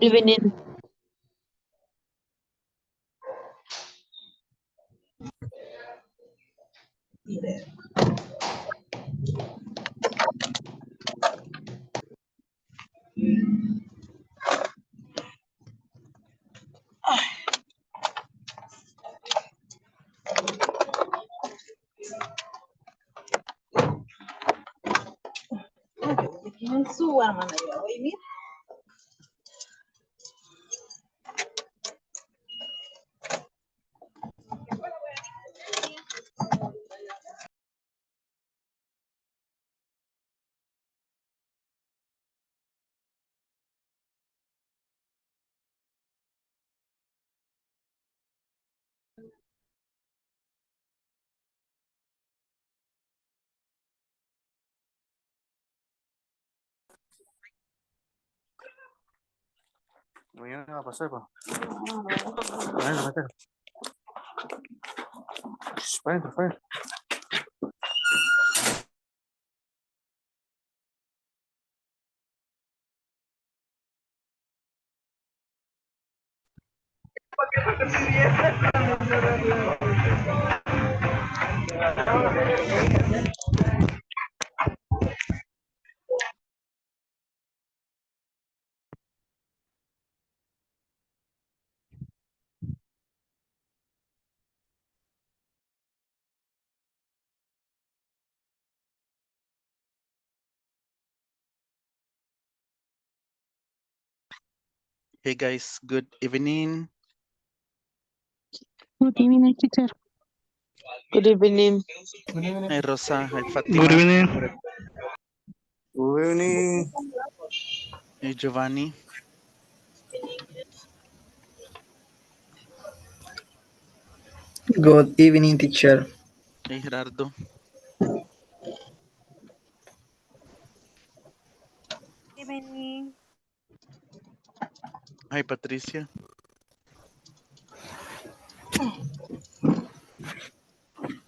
Evening. Mañana va a pasar, pa. Mañana va a pasar. Para adentro, para adentro. Hey guys, good evening. Good evening, teacher. Good evening. Hi Rosa, hi Good Fatima, evening. Good evening. hey Giovanni. Good evening, teacher. Hey Gerardo. Evening. Hi Patricia.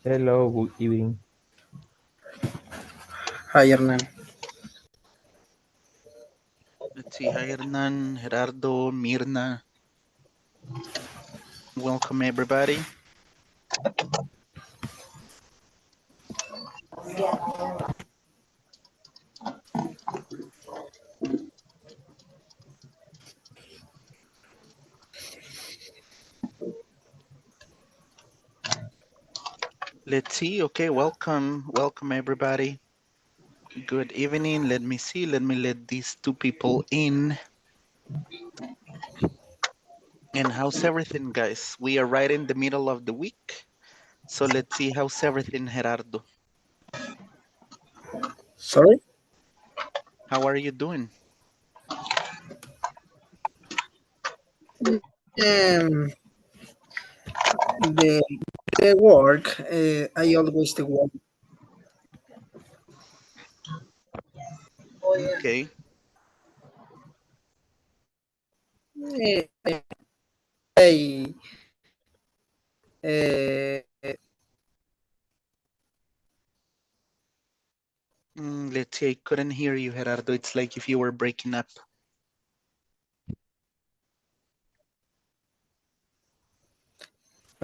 Hello, good evening. Hi, Hernan. Let's see, hi Hernan, Gerardo, Mirna. Welcome everybody. Let's see, okay, welcome everybody. Good evening, let me see, let me let these two people in. And how's everything, guys? We are right in the middle of the week. So let's see, how's everything, Gerardo? Sorry? How are you doing? Um, the the work, I always the work. Okay. Uh, I, uh, Let's see, I couldn't hear you, Gerardo. It's like if you were breaking up.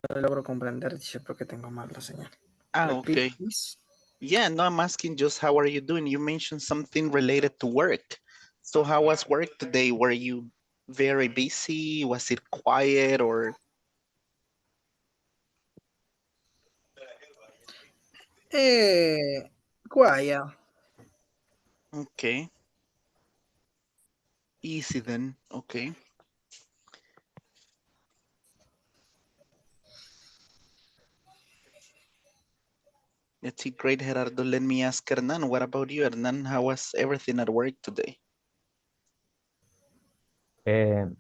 no logro comprender, teacher, porque tengo mala señal. Ah, Repeat, okay. please. Yeah, no, I'm asking just how are you doing? You mentioned something related to work. So how was work today? Were you very busy? Was it quiet or? Quiet. Okay, easy then. Okay. Let's see, great, Gerardo. Let me ask Hernan. What about you, Hernan? How was everything at work today? Um,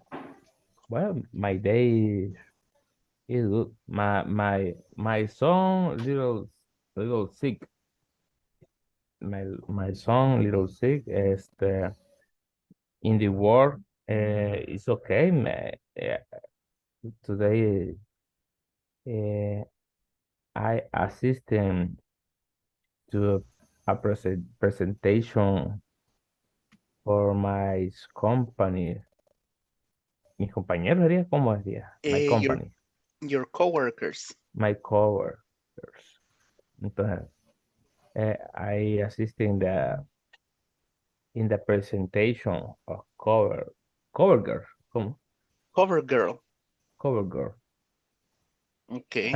well, my day is good. My son little sick. My son little sick. In the work, it's okay. Today, uh, I assist him to a presentation for my company. Mis compañeros sería, ¿cómo sería? My Your company, coworkers. my coworkers. Entonces, I assist in the presentation of cover girl, ¿cómo? Cover girl. Cover girl. Okay.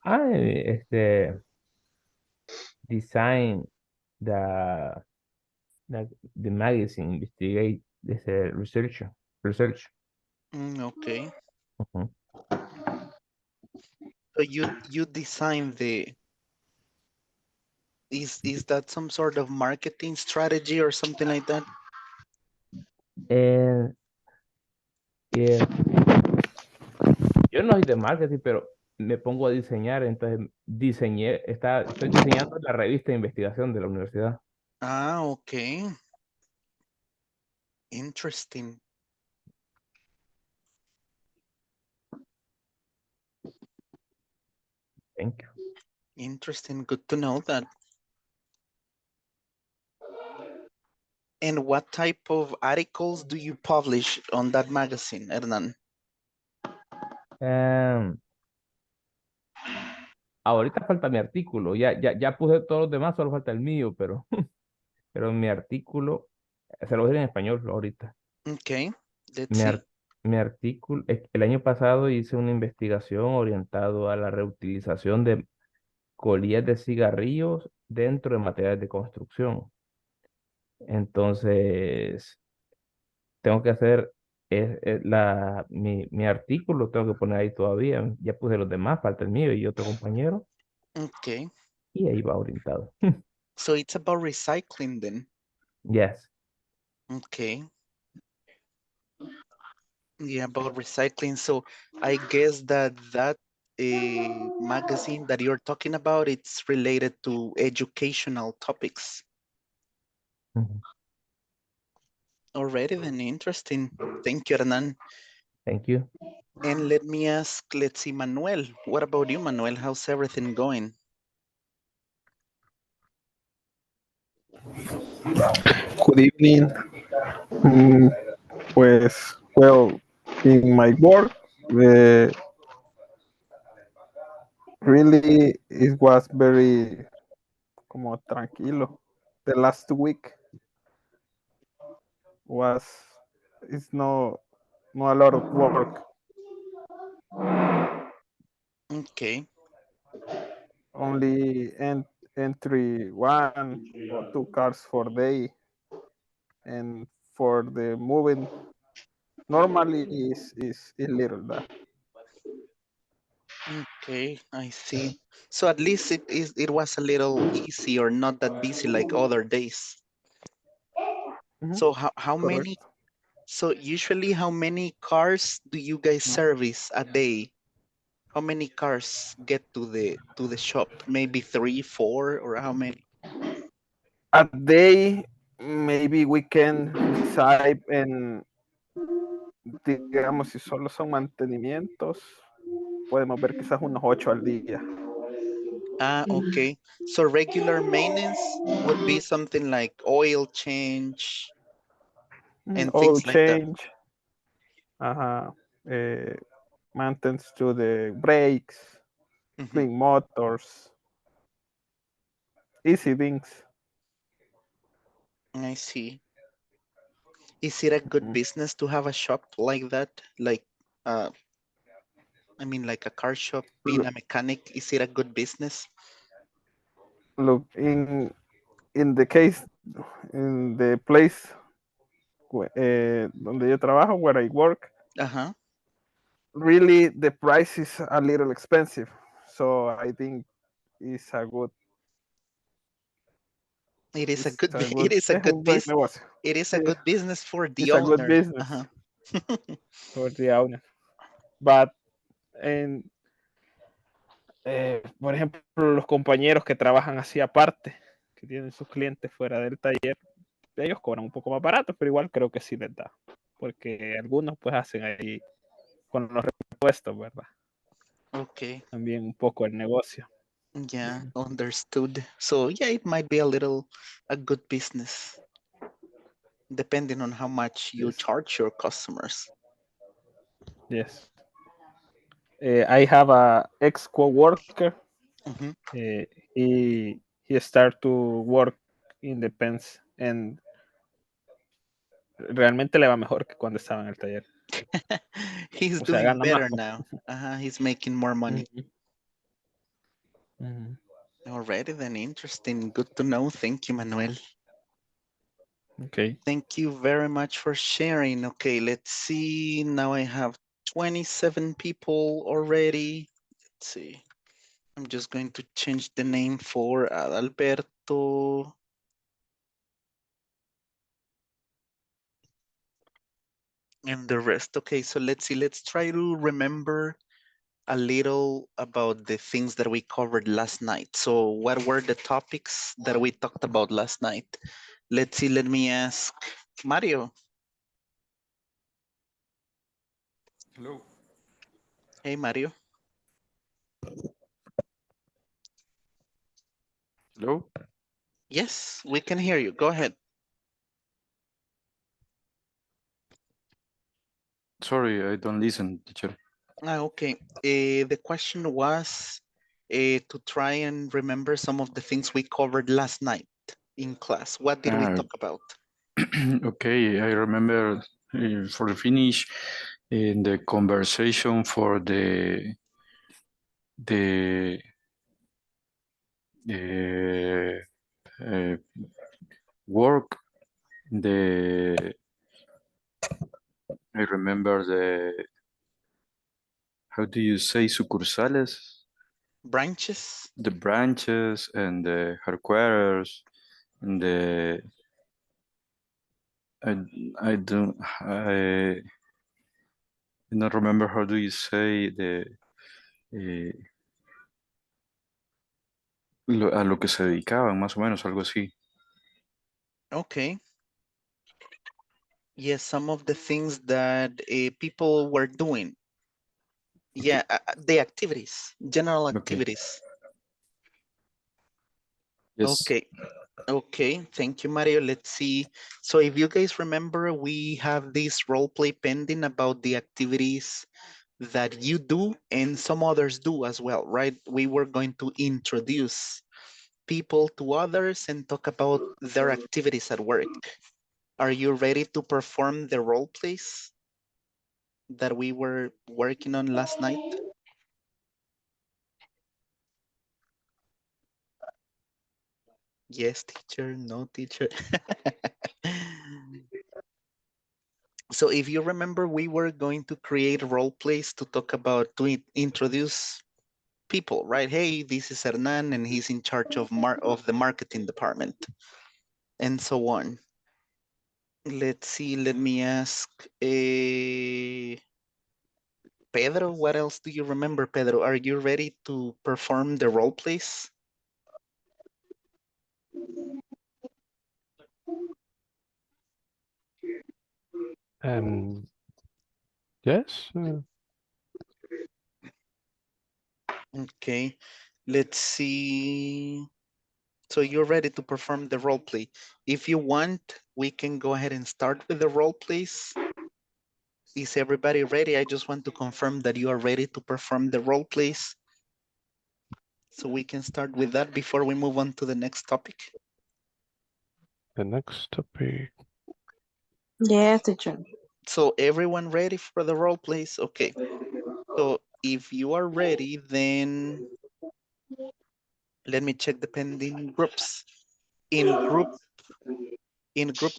I design the the magazine, investigate this research. Okay. Mhm. So you design the is that some sort of marketing strategy or something like that? And yeah, yo no soy de marketing, pero me pongo a diseñar, entonces estoy diseñando la revista de investigación de la universidad. Ah, okay. Interesting. Thank you. Interesting. Good to know that. And what type of articles do you publish on that magazine, Hernan? Em, Ahorita falta mi artículo, ya puse todos los demás, solo falta el mío, pero, pero mi artículo, se lo voy a decir en español ahorita. Okay, let's Mi, see. ar- Mi artículo, el año pasado hice una investigación orientado a la reutilización de colillas de cigarrillos dentro de materiales de construcción. Entonces, tengo que hacer mi artículo, tengo que poner ahí todavía. Ya puse los demás, falta el mío y otro compañero, Okay, y ahí va orientado. so it's about recycling then. Yes. Okay, yeah, about recycling. So I guess that magazine that you're talking about, it's related to educational topics. Mhm. Already then, interesting. Thank you, Hernan. Thank you. And let me ask, let's see, Manuel. What about you, Manuel? How's everything going? Good evening. Mm, Pues, well, in my work, really it was very como tranquilo. The last week was it's no a lot of work. Okay, Only entry 1 or 2 cars for day, and for the moving normally is little that. okay, I see. So at least it was a little easy or not that busy like other days. Mhm, So how many, correct. so usually how many cars do you guys service a day? How many cars get to the shop? Maybe 3, 4, or how many? A day maybe we can decide en, digamos, si solo son mantenimientos, podemos ver quizás unos 8 al día. Ah, okay. So regular maintenance would be something like oil change and Oil things like that. change, ajá, eh, maintenance to the brakes, Mhm, clean motors, easy things. I see. Is it a good Mm. business to have a shop like that? Like, uh, I mean, like a car shop, being Look, a mechanic, is it a good business? look, in the case, in the place donde yo trabajo, where I work, Uh-huh. really the price is a little expensive. So I think it's a good, It is a it's good, a it good, is a es un good buen business. negocio. It is a Sí, good business for the it's a good owner. business Uh-huh. for the owner. But, en, por ejemplo, los compañeros que trabajan así aparte, que tienen sus clientes fuera del taller, ellos cobran un poco más barato, pero igual creo que sí les da. Porque algunos pues hacen ahí con los repuestos, ¿verdad? Okay. También un poco el negocio. Yeah, understood. So yeah, it might be a good business, depending on how much you Yes. charge your customers. Yes. I have a ex co-worker. Mhm. He started to work in the pens and realmente le va mejor que cuando estaba en el taller. He's O sea, doing gana más. better now. He's making more money. Ujú. Ujú. Already then, interesting. Good to know. Thank you, Manuel. Okay. Thank you very much for sharing. Okay, let's see. Now I have 27 people already. Let's see. I'm just going to change the name for Adalberto. And the rest. Okay, so let's see. Let's try to remember a little about the things that we covered last night. So what were the topics that we talked about last night? Let's see. Let me ask Mario. Hello. Hey, Mario. Hello. Yes, we can hear you. Go ahead. Sorry, I don't listen, teacher. Okay. The question was to try and remember some of the things we covered last night in class. What did we talk about? Okay, I remember for the finish in the conversation for the work. I remember how do you say sucursales? Branches? The branches and the headquarters and I I don't remember how do you say a lo que se dedicaban, más o menos, algo así. Okay. Yes, some of the things that people were doing. Yeah, the activities, general Okay. activities. Yes. Okay. Okay, thank you, Mario. Let's see. So if you guys remember, we have this role play pending about the activities that you do and some others do as well, right? We were going to introduce people to others and talk about their activities at work. Are you ready to perform the role plays that we were working on last night? Yes, teacher, no teacher. So if you remember, we were going to create role plays to talk about, to introduce people, right? Hey, this is Hernan and he's in charge of the marketing department and so on. Let's see, let me ask Pedro, what else do you remember, Pedro? Are you ready to perform the role plays? Yes. Okay, let's see. So you're ready to perform the role play. If you want, we can go ahead and start with the role plays. Is everybody ready? I just want to confirm that you are ready to perform the role plays. So we can start with that before we move on to the next topic. The next topic. Yes, teacher. So everyone ready for the role plays? Okay. So if you are ready, then let me check the pending groups. In group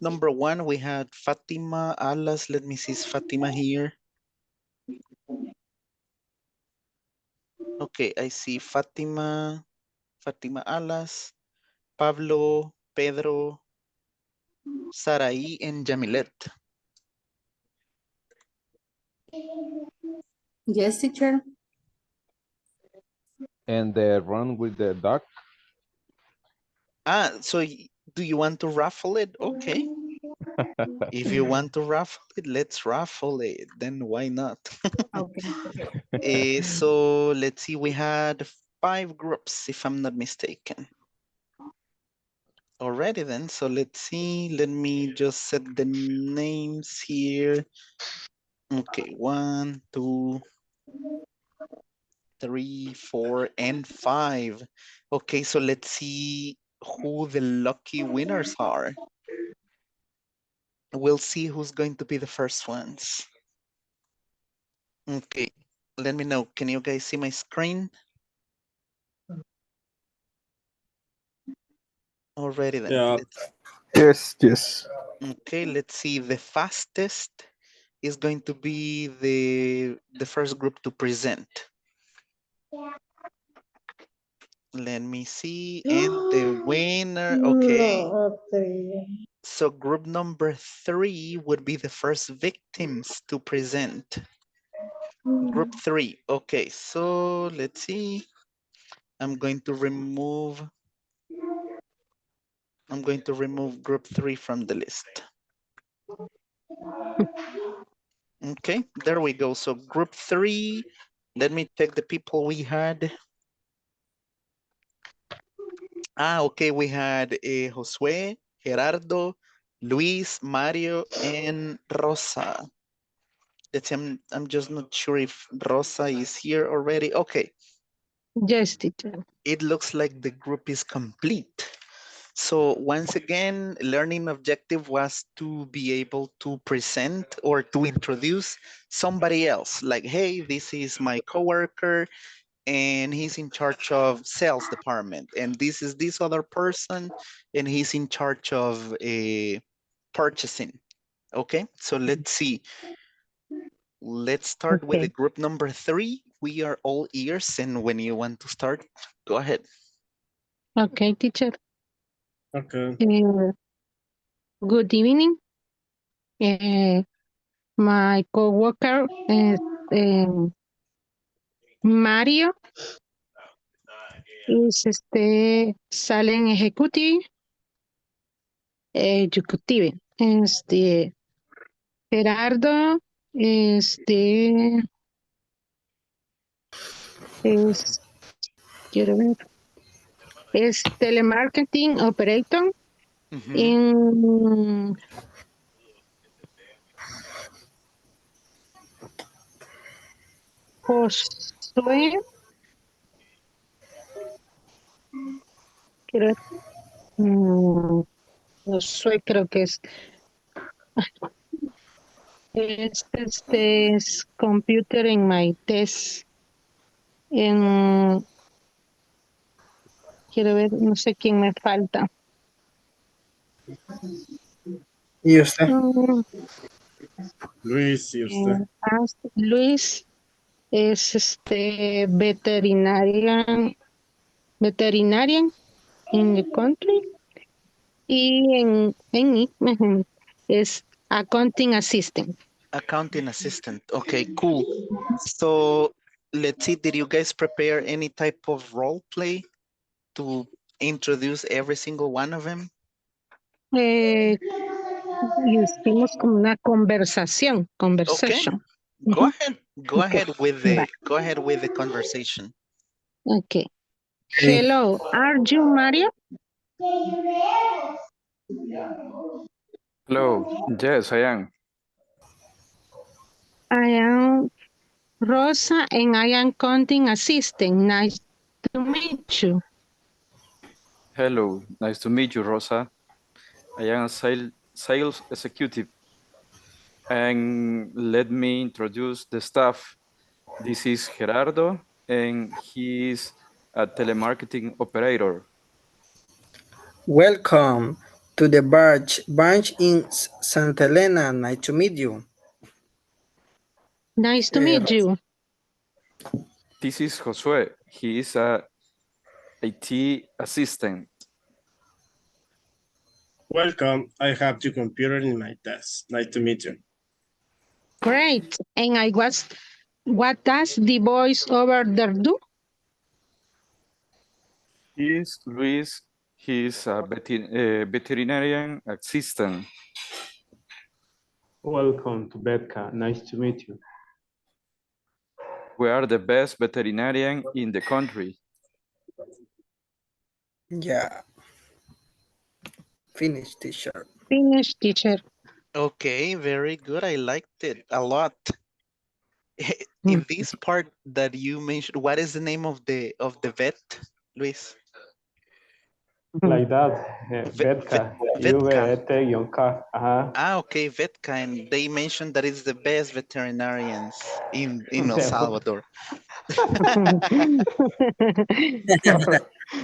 number 1, we had Fatima Alas. Let me see, is Fatima here? Okay, I see Fatima Alas, Pablo, Pedro, Saraí, and Jamilet. Yes, teacher. And the run with the duck. So do you want to raffle it? Okay. If you want to raffle it, let's raffle it. Then why not? Okay. So let's see, we had 5 groups, if I'm not mistaken. Alrighty then, so let's see. Let me just set the names here. Okay, 1, 2, 3, 4, and 5. Okay, so let's see who the lucky winners are. We'll see who's going to be the first ones. Okay, let me know. Can you guys see my screen? Alrighty then. Yeah. Yes. Okay, let's see. The fastest is going to be the first group to present. Let me see. And the winner, okay. So group number 3 would be the first victims to present. Group 3. Okay, so let's see. I'm going to remove group 3 from the list. Okay, there we go. So group 3, let me check the people we had. Okay, we had Josue, Gerardo, Luis, Mario, and Rosa. Let's see, I'm just not sure if Rosa is here already. Okay. Yes, teacher. It looks like the group is complete. So once again, learning objective was to be able to present or to introduce somebody else. Like, hey, this is my coworker and he's in charge of sales department. And this is this other person and he's in charge of purchasing. Okay, so let's see. Let's start with the group number 3. We are all ears, and when you want to start, go ahead. Okay, teacher. Okay. Good evening. My coworker is Mario. Es Salen Executive. Executive. Gerardo. Quiero ver. Es telemarketing operator. En Josué. Quiero ver. Josué creo que es. Es computer en my test. Quiero ver, no sé quién me falta. ¿Y usted? Luis, ¿y usted? Luis es veterinarian in the country. Y en IT es accounting assistant. Accounting assistant. Okay, cool. So let's see, did you guys prepare any type of role play to introduce every single one of them? Hicimos como una conversation. Okay, go ahead with the conversation. Okay. Hello, are you Mario? Hello. Yes, I am. I am Rosa and I am accounting assistant. Nice to meet you. Hello. Nice to meet you, Rosa. I am a sales executive. And let me introduce the staff. This is Gerardo, and he is a telemarketing operator. Welcome to the branch in Santa Elena. Nice to meet you. Nice to meet you. This is Josue. He is a IT assistant. Welcome. I have your computer in my desk. Nice to meet you. Great. And what does the voice over there do? He is Luis. He is a veterinarian assistant. Welcome to Betka. Nice to meet you. We are the best veterinarian in the country. Yeah. Finish, teacher. Finish, teacher. Okay, very good. I liked it a lot. Mm. In this part that you mentioned, what is the name of the vet, Luis? Like that. Vet, Bedka. Vetka. V-E-T-K. Ajá. Ah, okay, Vetka, and they mentioned that it's the best veterinarians in El Salvador.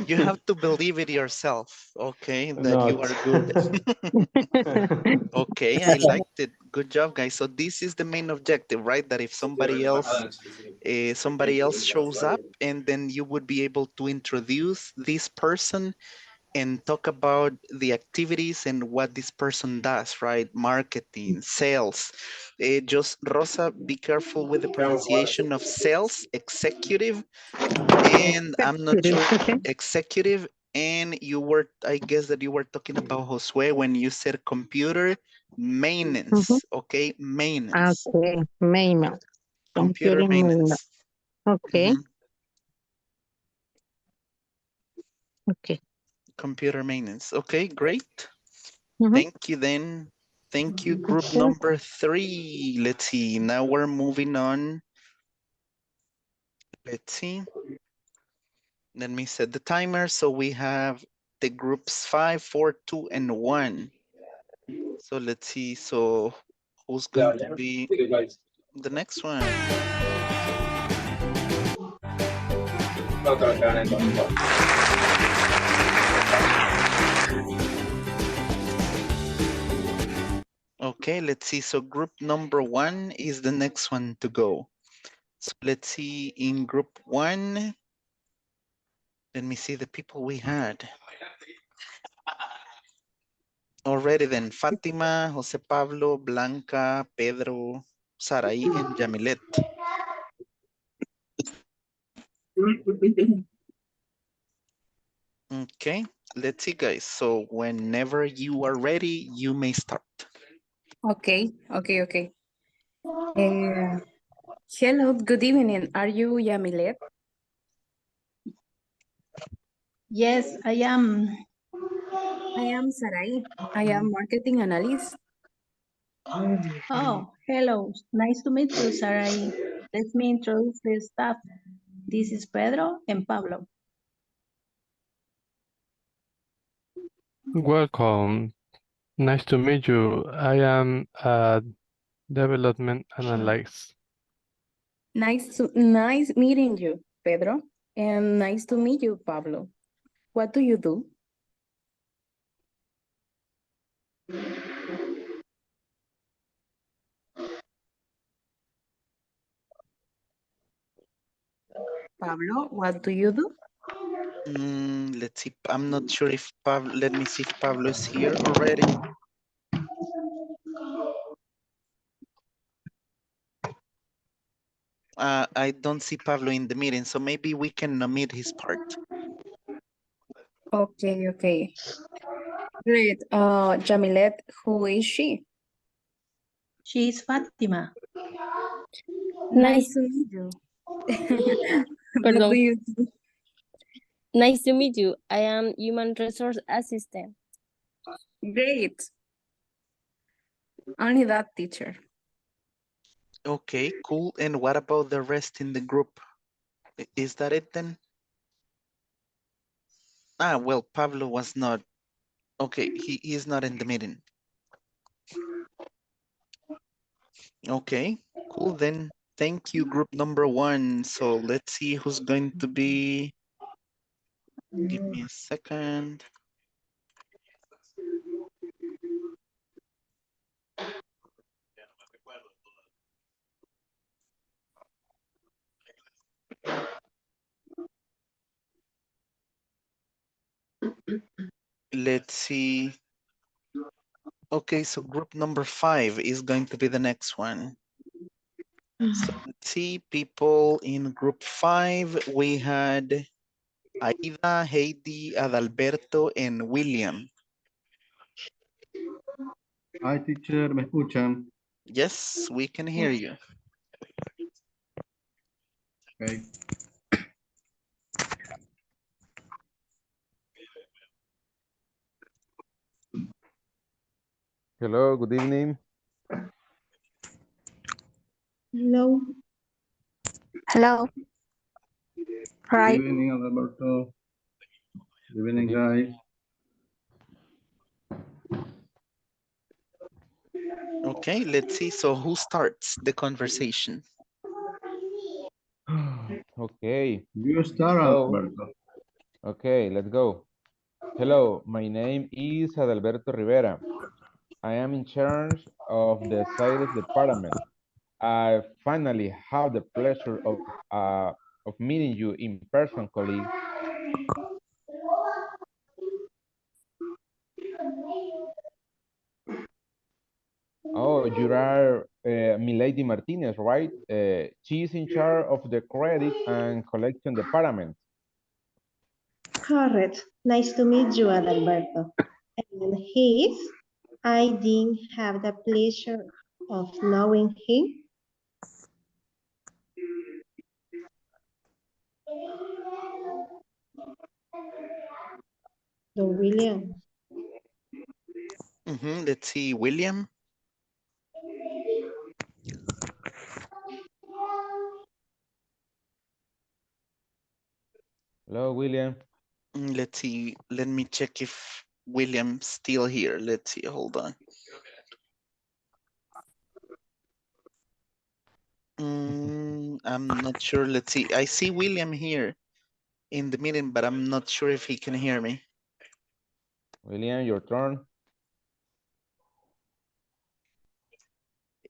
You have to believe it yourself, okay, that you Not. are good. Okay, I liked it. Good job, guys. So this is the main objective, right? That if somebody else shows up, and then you would be able to introduce this person and talk about the activities and what this person does, right? Marketing, sales. Just Rosa, be careful with the pronunciation of sales executive, and I'm not sure Okay. executive. And you were, I guess that you were talking about Josue when you said computer Mhm. maintenance. Okay, maintenance, Okay. Mail. computer Computer mail. maintenance. Okay. Mhm. Okay. Computer maintenance. Okay, great. Mhm. Thank you then. Thank you, group number 3. Let's see. Now we're moving on. Let's see. Let me set the timer. So we have the groups 5, 4, 2, and 1. So let's see. So who's going to be the next one? Okay, let's see. So group number 1 is the next one to go. So let's see in group 1. Let me see the people we had. Already then, Fatima, Jose Pablo, Blanca, Pedro, Sarai, and Jamilet. Okay, let's see, guys. So whenever you are ready, you may start. Okay, okay. Hello, good evening. Are you Yamilet? Yes, I am. I am Sarai. I am marketing analyst. Oh, hello. Nice to meet you, Sarai. Let me introduce the staff. This is Pedro and Pablo. Welcome. Nice to meet you. I am a development analyst. Nice meeting you, Pedro. And nice to meet you, Pablo. What do you do? Pablo, what do you do? Let's see. I'm not sure if Pablo, let me see if Pablo is here already. I don't see Pablo in the meeting, so maybe we can omit his part. Okay. Great. Jamilet, who is she? She is Fatima. Nice to meet you. What do Perdón. you do? Nice to meet you. I am human resource assistant. Great. Only that, teacher. Okay, cool. And what about the rest in the group? Is that it then? Ah, well, Pablo was not. Okay, he is not in the meeting. Okay, cool then. Thank you, group number 1. So let's see who's going to be. Give me a second. Let's see. Okay, so group number 5 is going to be the next one. So let's see, people in group 5, we had Aida, Heidi, Adalberto, and William. Hi, teacher, ¿me escuchan? Yes, we can hear you. Okay. Hello, good evening. Hello. Hello. Good Right. evening, Alberto. Good evening, Good guys. Okay, let's see. So who starts the conversation? Okay. You start, Hello. Alberto. Okay, let's go. Hello, my name is Adalberto Rivera. I am in charge of the sales department. I finally have the pleasure of meeting you in person, colleague. Oh, you are Milady Martinez, right? She is in charge of the credit and collection department. Correct. Nice to meet you, Adalberto. And he is? I didn't have the pleasure of knowing him. Don William. Let's see, William. Hello, William. Let's see. Let me check if William's still here. Let's see. Hold on. I'm not sure. Let's see. I see William here in the meeting, but I'm not sure if he can hear me. William, your turn.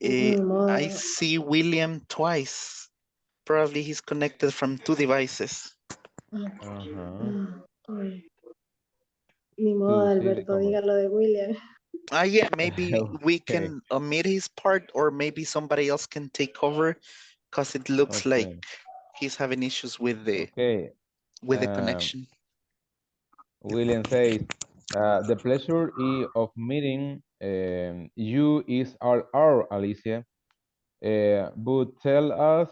I see William twice. Probably he's connected from two devices. Ni modo, Sí, Alberto, dígalo de William. Yeah, maybe we can omit his part, or maybe somebody else can take over, because it looks like he's having issues with the connection. William says, the pleasure of meeting you is our Alicia. But tell us,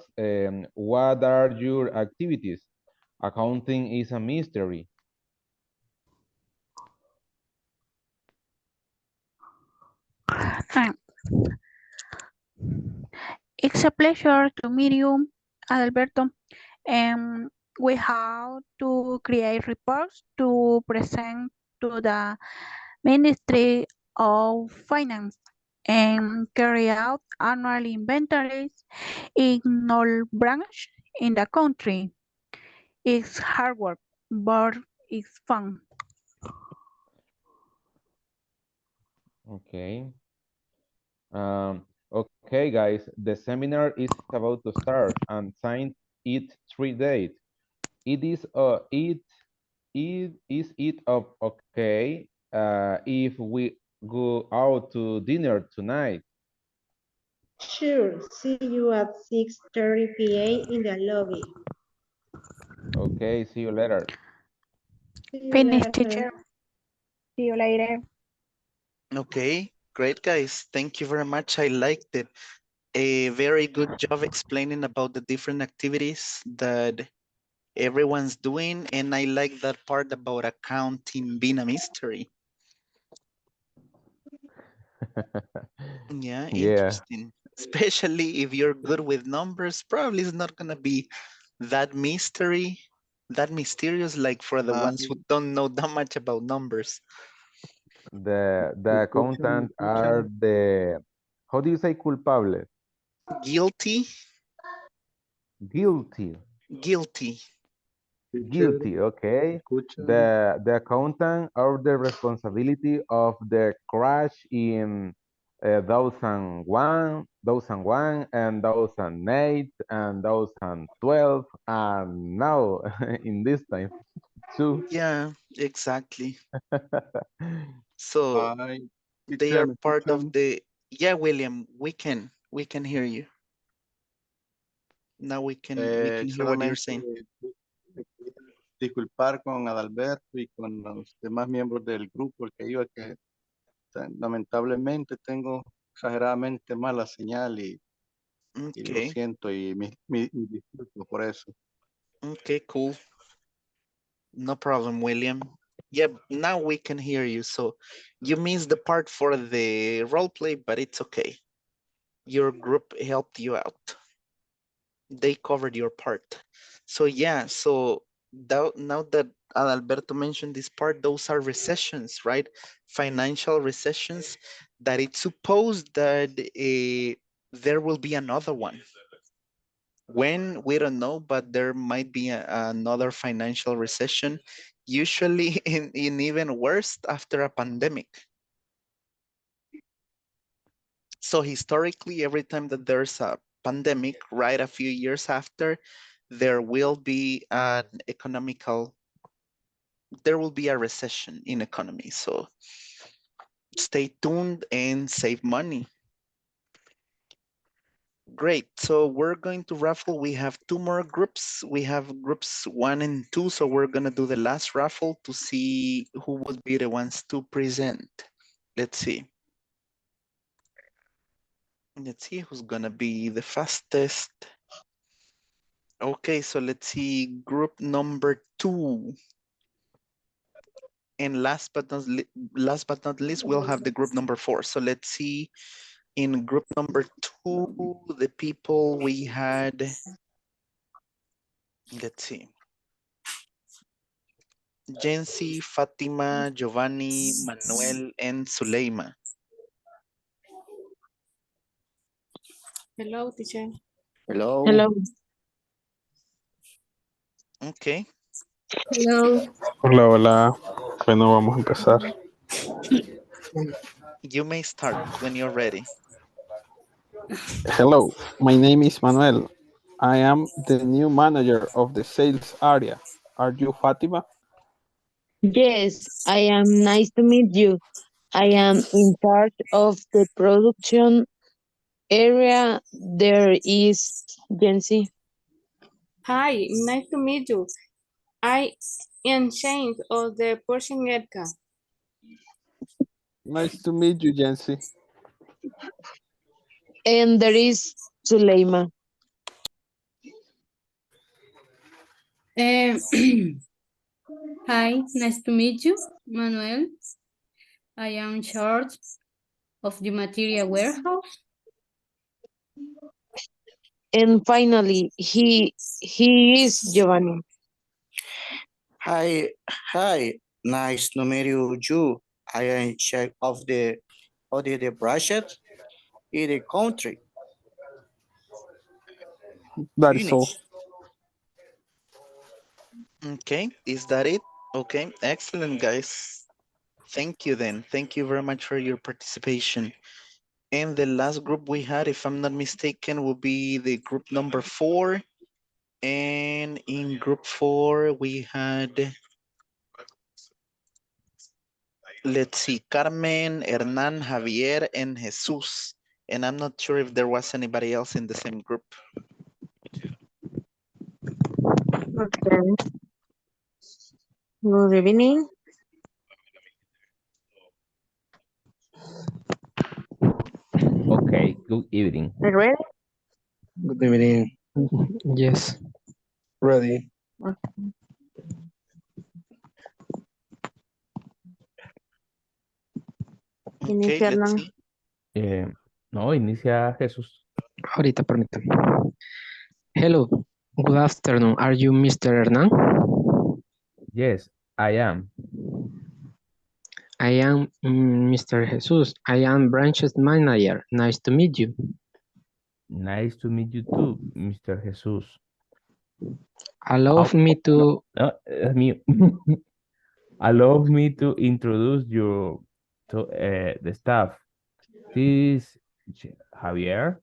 what are your activities? Accounting is a mystery. Hi. It's a pleasure to meet you, Alberto. We have to create reports to present to the Ministry of Finance and carry out annual inventories in all branches in the country. It's hard work, but it's fun. Okay. Okay, guys, the seminar is about to start and sign it 3 days. It is okay if we go out to dinner tonight? Sure, see you at 6:30 p.m. in the lobby. Okay, see you later. See you Finish, later. teacher. See you later. Okay, great guys. Thank you very much. I liked it. A very good job explaining about the different activities that everyone's doing. And I like that part about accounting being a mystery. Yeah, interesting. Especially if you're good with numbers, probably it's not gonna be that mysterious like for the ones who don't know that much about numbers. The ¿Me accountant are escuchan? the, how do you say culpable? Guilty. Guilty. Guilty. Teacher, Guilty, okay. escuchan? The accountant are the responsibility of the crash in 2001, 2001 and 2008 and 2012 and now in this time too. Yeah, exactly. So Hi, they teacher, are ¿me part of escuchan? the, yeah, William, we can hear you. Now we can hear what you're Solamente saying. me quería disculpar con Adalberto y con los demás miembros del grupo, el que iba, que lamentablemente tengo exageradamente mala señal y lo Okay. siento y mi disculpo por eso. Okay, cool. No problem, William. Yep, now we can hear you. So you missed the part for the role play, but it's okay. Your group helped you out. They covered your part. So yeah, so now that Alberto mentioned this part, those are recessions, right? Financial recessions that it's supposed that there will be another one. When, we don't know, but there might be another financial recession, usually in even worse after a pandemic. So historically, every time that there's a pandemic, right, a few years after, there will be there will be a recession in economy. So stay tuned and save money. Great, so we're going to raffle. We have two more groups. We have groups 1 and 2, so we're gonna do the last raffle to see who would be the ones to present. Let's see. Let's see who's gonna be the fastest. Okay, so let's see group number 2. And last but not least, we'll have the group number 4. So let's see, in group number 2, the people we had, let's see. Jency, Fatima, Giovanni, Manuel, and Suleima. Hello, teacher. Hello. Hello. Okay. Hello. Hola, hola. Bueno, vamos a empezar. You may start when you're ready. Hello, my name is Manuel. I am the new manager of the sales area. Are you Fatima? Yes, I am. Nice to meet you. I am in charge of the production area. There is Jency. Hi, nice to meet you. I am Shane of the Persian area. Nice to meet you, Jency. And there is Suleima. Hi, nice to meet you, Manuel. I am in charge of the material warehouse. And finally, he is Giovanni. Hi, nice to meet you. I am chef of the budget in the country. That is all. Okay, is that it? Okay, excellent, guys. Thank you then. Thank you very much for your participation. And the last group we had, if I'm not mistaken, will be the group number 4. And in group 4, we had, let's see, Carmen, Hernan, Javier, and Jesus. And I'm not sure if there was anybody else in the same group. Okay. Good evening. Okay, good evening. Are you ready? Good evening. Yes. Ready. Okay, let's see. No, inicia Jesús. Ahorita, permítame. Hello. Good afternoon. Are you Mr. Hernan? Yes, I am. I am Mr. Jesus. I am branches manager. Nice to meet you. Nice to meet you too, Mr. Jesus. Allow me to... No, es mío. Allow me to introduce you to the staff. This is Javier,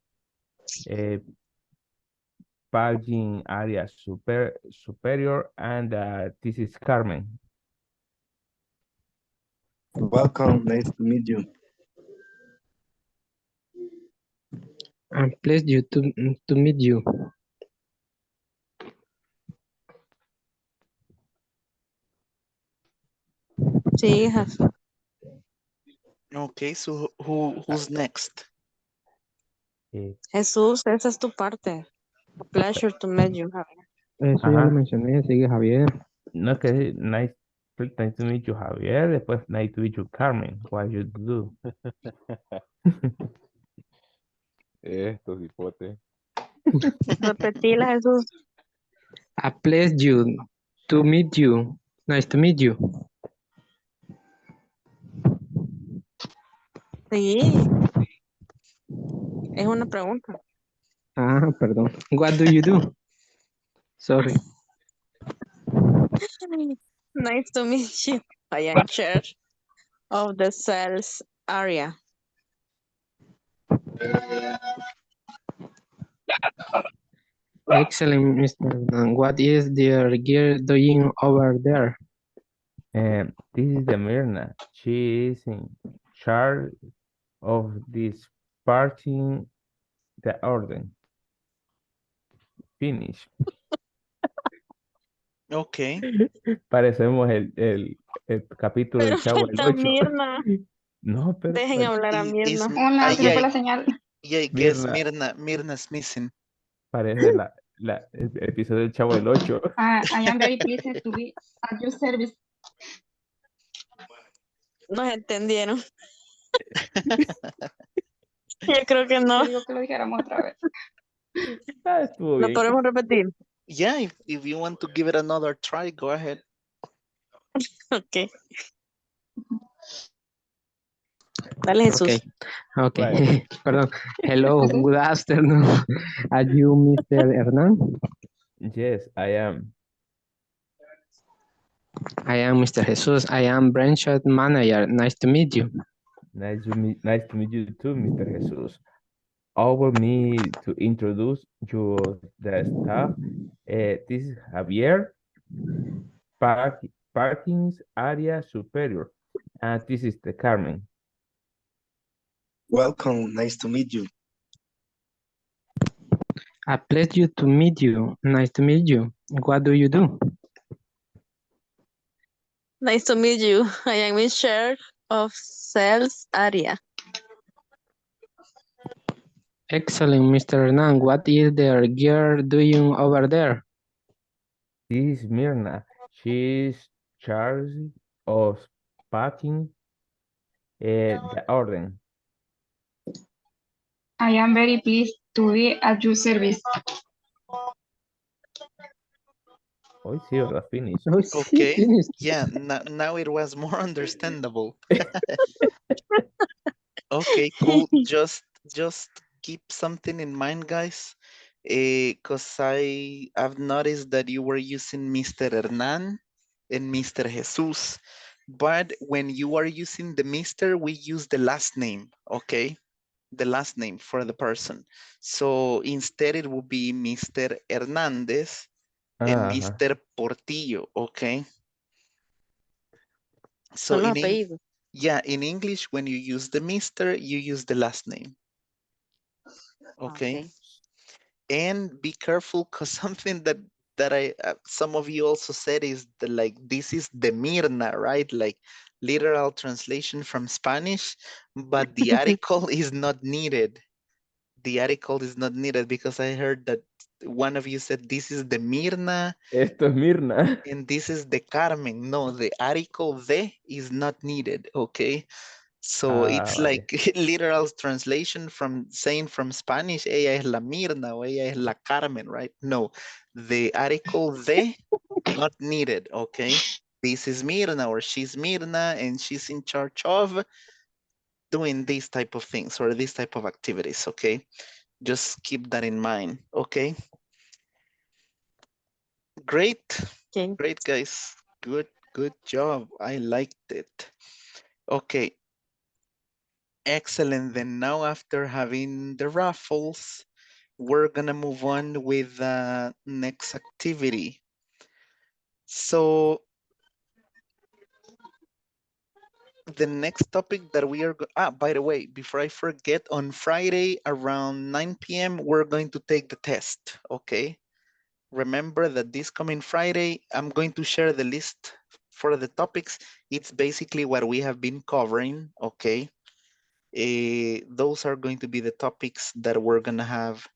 packaging area superior, and this is Carmen. Welcome. Nice to meet you. I'm pleased to meet you. Sí, hijas. Okay, so who's next? Jesús, esa es tu parte. A pleasure to meet you, Javier. Eso ya lo mencioné, sigue Javier. No, que nice. Nice to meet you, Javier. Después, nice to meet you, Carmen. What you do? Estos hipotes. Repetila, Jesús. A pleasure to meet you. Nice to meet you. Sí, es una pregunta. Ah, perdón. What do you do? Sorry. Nice to meet you. I am chair of the sales area. Excellent, Mr. Nan. What is the girl doing over there? This is the Myrna. She is in charge of this party, the order. Finish. Okay. Parecemos el capítulo Pero del Chavo del falta 8. Mirna. No, pero Dejen hablar a Is, Mirna. Hola, se me yeah, fue la señal. yeah, I guess Mirna Mirna's missing. parece el episodio del Chavo del 8. I am very pleased to be at your service. Nos entendieron. Yo creo que no. Yo digo que lo dijéramos otra vez. Estuvo Lo bien. podemos repetir. Yeah, if you want to give it another try, go ahead. Ok. Dale, Jesús. Okay. Okay. Right. Perdón. Hello, good afternoon. Are you Mr. Hernan? Yes, I am. I am Mr. Jesus. I am branch manager. Nice to meet you. Nice to meet you too, Mr. Jesus. Allow me to introduce you the staff. This is Javier, parking area superior, and this is the Carmen. Welcome, nice to meet you. A pleasure to meet you. Nice to meet you. What do you do? Nice to meet you. I am in charge of sales area. Excellent, Mr. Hernan. What is the girl doing over there? This is Mirna. She's charged of packing the order. I am very pleased to be at your service. Hoy sí, ¿verdad? Finish. Oh, sí, Okay. finished. Yeah, now it was more understandable. Okay, cool. Just keep something in mind, guys. Because I've noticed that you were using Mr. Hernan and Mr. Jesus. But when you are using the Mr., we use the last name, okay? The last name for the person. So instead it would be Mr. Hernandez and Mr. Portillo, okay? So Son los apellidos. yeah, in English, when you use the Mr., you use the last name. Okay. And be careful, because something that I some of you also said is that, like, this is the Mirna, right? Like literal translation from Spanish, but the article is not needed. The article is not needed because I heard that one of you said this is the Mirna. Esto es Mirna. And this is the Carmen. No, the article de is not needed, okay? So it's vale. like literal translation from saying from Spanish, ella es la Mirna o ella es la Carmen, right? No, the article de not needed, okay? This is Mirna or she's Mirna and she's in charge of doing these type of things or these type of activities, okay? Just keep that in mind, okay? Great, great guys. Good job. I liked it. Okay. Excellent. Then now after having the raffles, we're gonna move on with the next activity. So the next topic that we are, by the way, before I forget, on Friday around 9 p.m., we're going to take the test, okay? Remember that this coming Friday, I'm going to share the list for the topics. It's basically what we have been covering, okay? Those are going to be the topics that we're gonna have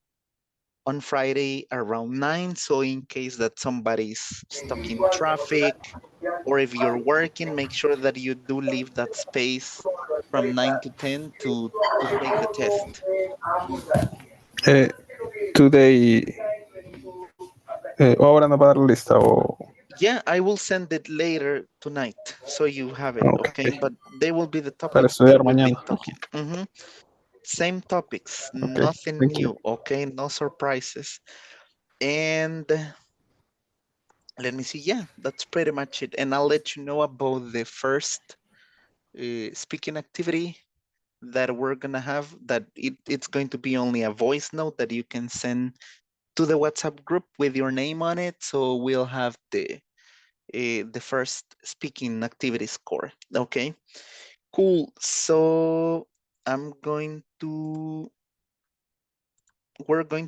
on Friday around 9. So in case that somebody's stuck in traffic, or if you're working, make sure that you do leave that space from 9 to 10 to take the test. Today, ahora no va a dar lista o... Yeah, I will send it later tonight, so you have it, okay? But they will be the Para topics that estudiar we've been mañana. talking. Same topics, Okay, nothing thank you. new, okay? No surprises. And let me see, yeah, that's pretty much it. And I'll let you know about the first speaking activity that we're gonna have, that it's going to be only a voice note that you can send to the WhatsApp group with your name on it. So we'll have the first speaking activity score. Okay, cool. So we're going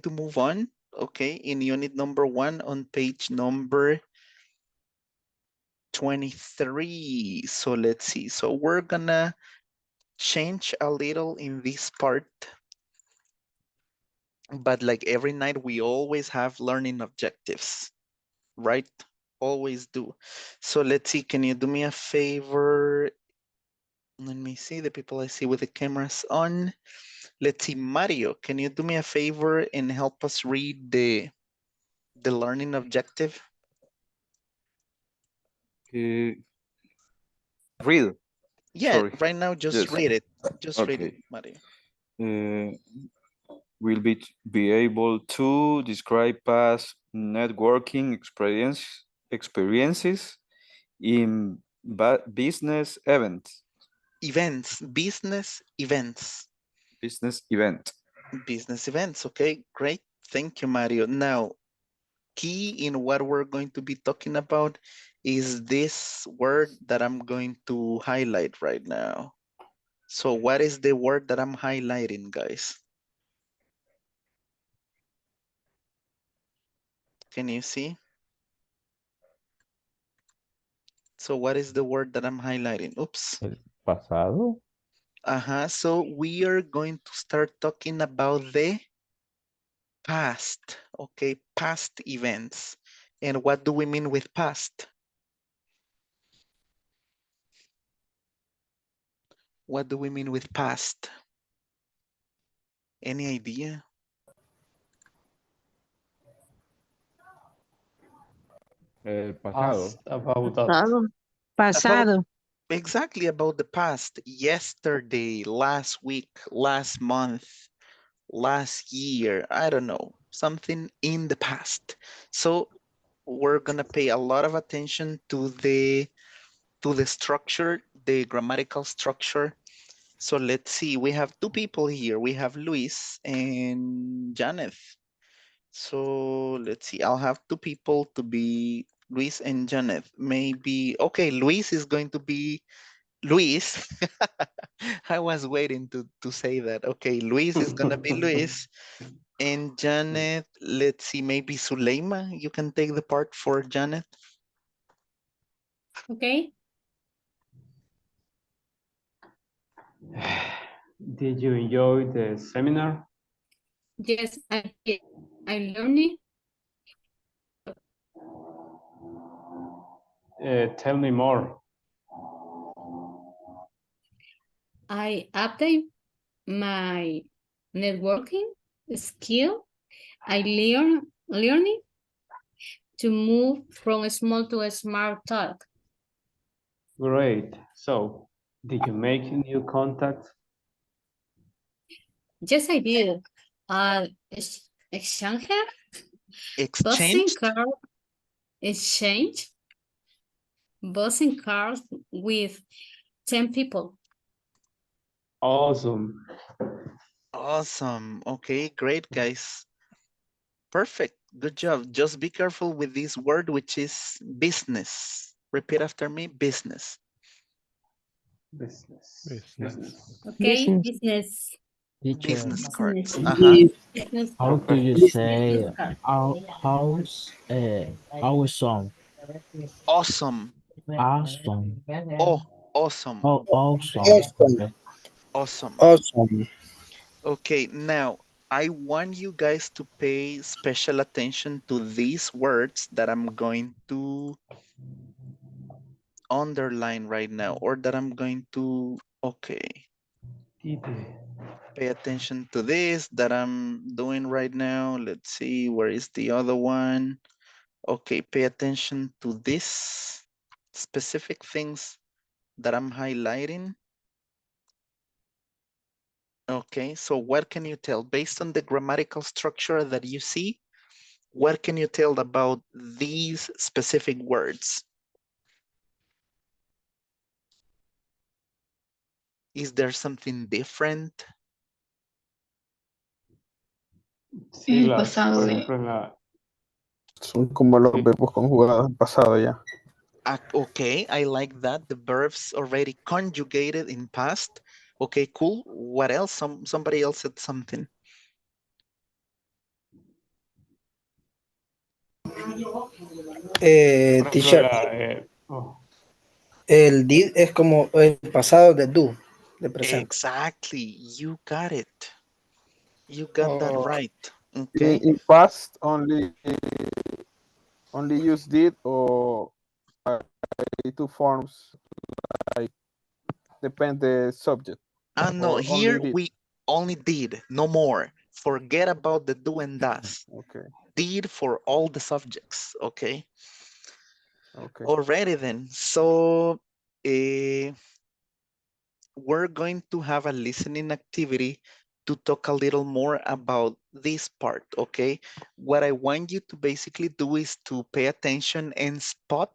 to move on. Okay, in unit number 1 on page number 23. So let's see. So we're gonna change a little in this part, but like every night we always have learning objectives, right? Always do. So let's see, can you do me a favor? Let me see the people I see with the cameras on. Let's see, Mario, can you do me a favor and help us read the learning objective? Read. Yeah, Sorry. right now just Yes. read it. Just read it, Okay. Mario. Will be able to describe past networking experiences in business events. Business events. Business event. Business events, okay, great. Thank you, Mario. Now, key in what we're going to be talking about is this word that I'm going to highlight right now. So what is the word that I'm highlighting, guys? Can you see? So what is the word that I'm highlighting? Oops. El pasado. So we are going to start talking about the past, okay? Past events. And what do we mean with past? What do we mean with past? Any idea? El pasado. About that. Pasado. Exactly, about the past. Yesterday, last week, last month, last year, I don't know, something in the past. So we're gonna pay a lot of attention to the structure, the grammatical structure. So let's see, we have two people here. We have Luis and Janet. So let's see, I'll have two people to be Luis and Janet. Maybe, okay, Luis is going to be Luis. I was waiting to say that. Okay, Luis is gonna be Luis. And Janet, let's see, maybe Suleima, you can take the part for Janet. Okay. Did you enjoy the seminar? Yes, I did. I learned it. Tell me more. I update my networking skill. I learning to move from small to a smart talk. Great. So, did you make new contacts? Yes, I did. Exchange, buzzing card exchange, buzzing cards with 10 people. Awesome. Awesome. Okay, great, guys. Perfect. Good job. Just be careful with this word, which is business. Repeat after me, business. Business. Okay, business. Teacher, Business cards. Business how do you say awesome? Awesome. Awesome. Oh, awesome. Oh, awesome. Awesome. Awesome. Awesome. Okay, now I want you guys to pay special attention to these words that I'm going to underline right now, or that I'm going to, okay. Pay attention to this that I'm doing right now. Let's see, where is the other one? Okay, pay attention to this specific things that I'm highlighting. Okay, so what can you tell based on the grammatical structure that you see? What can you tell about these specific words? Is there something different? Sí, por ejemplo, en la, Son como los sí, verbos conjugados en pasado ya. Okay, I like that. The verbs already conjugated in past. Okay, cool. What else? Somebody else said something. por ejemplo, Teacher, el did es como el pasado de do, de presente. Exactly. You got it. You got that right. Okay. In past only use did or two forms like depend the subject No, or only here did. we only did, no more. Forget about the do and does. Okay. Did for all the subjects. Okay. Okay. Alrighty then. So we're going to have a listening activity to talk a little more about this part, okay? What I want you to basically do is to pay attention and spot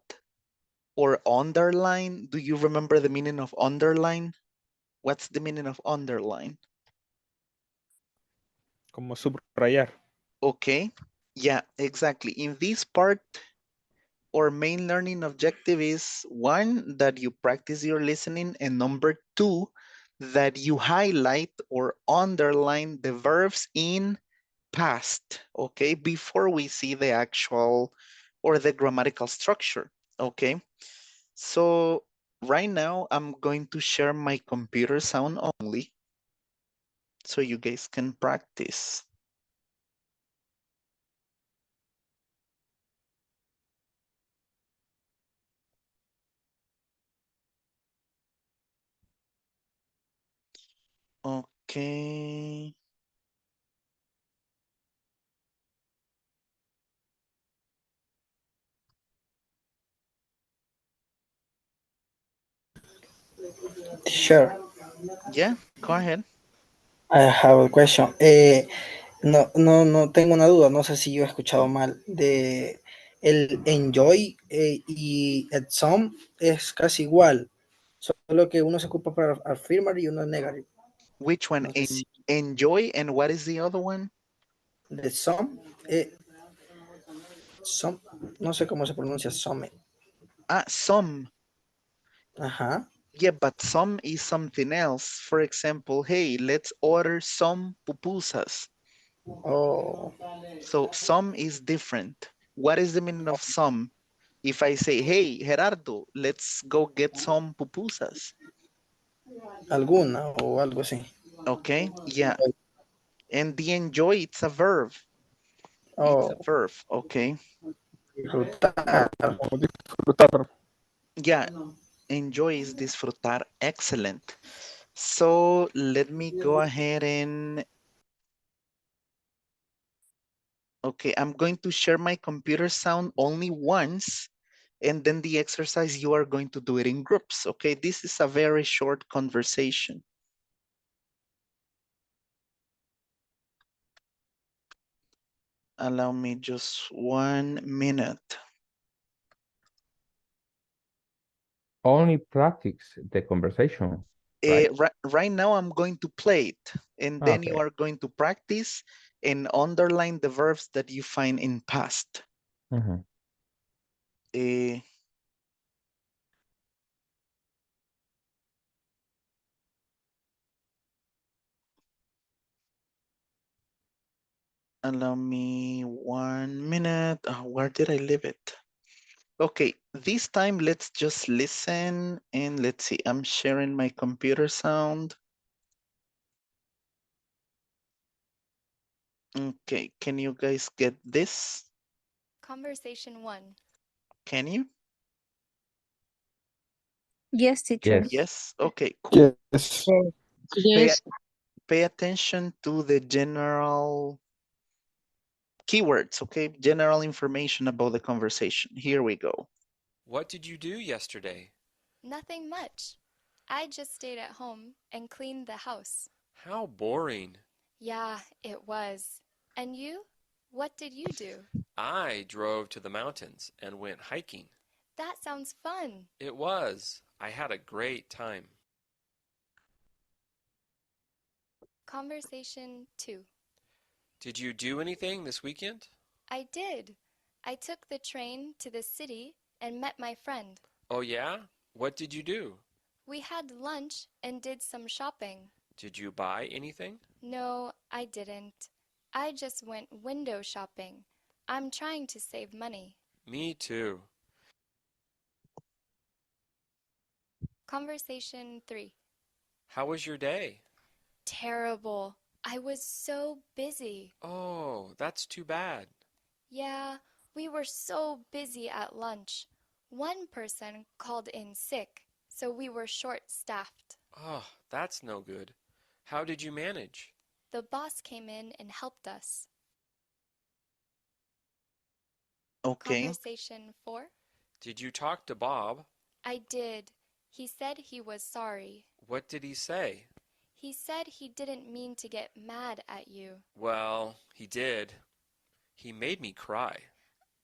or underline. Do you remember the meaning of underline? What's the meaning of underline? Como subrayar. Okay, yeah, exactly. In this part, our main learning objective is one, that you practice your listening, and number two, that you highlight or underline the verbs in past, okay, before we see the actual or the grammatical structure, okay? So right now I'm going to share my computer sound only so you guys can practice. Okay. Teacher, Yeah, go ahead. I have a question. No tengo una duda, no sé si yo he escuchado mal. De el enjoy y el some es casi igual, solo que uno se ocupa para affirmative y uno es negative. Which one? No sé si Enjoy, and what is the other one? de some, no sé cómo se pronuncia some. Some. Ajá. Yeah, but some is something else. For example, hey, let's order some pupusas. Oh. So some is different. What is the meaning of some? If I say, hey, Gerardo, let's go get some pupusas. Alguna o algo así. Okay, yeah. And the enjoy, it's a verb. It's a Oh. verb, okay. Disfrutar. Disfrutar. Yeah, enjoy is disfrutar. Excellent. So let me go ahead and, okay, I'm going to share my computer sound only once, and then the exercise, you are going to do it in groups, okay? This is a very short conversation. Allow me just 1 minute. Only practice the conversation, right? Right now, I'm going to play it, and then you Okay. are going to practice and underline the verbs that you find in past. Mhm. Allow me 1 minute. Where did I leave it? Okay, this time let's just listen and let's see. I'm sharing my computer sound. Okay, can you guys get this? Conversation 1. Can you? Yes, teacher. Yes. Yes. Okay, cool. Yes. Pay, Yes. pay attention to the general keywords, okay? General information about the conversation. Here we go. What did you do yesterday? Nothing much. I just stayed at home and cleaned the house. How boring. Yeah, it was. And you? What did you do? I drove to the mountains and went hiking. That sounds fun. It was. I had a great time. Conversation 2. Did you do anything this weekend? I did. I took the train to the city and met my friend. Oh yeah? What did you do? We had lunch and did some shopping. Did you buy anything? No, I didn't. I just went window shopping. I'm trying to save money. Me too. Conversation 3. How was your day? Terrible. I was so busy. Oh, that's too bad. Yeah, we were so busy at lunch. One person called in sick, so we were short-staffed. Oh, that's no good. How did you manage? The boss came in and helped us. Okay. Conversation 4. Did you talk to Bob? I did. He said he was sorry. What did he say? He said he didn't mean to get mad at you. Well, he did. He made me cry.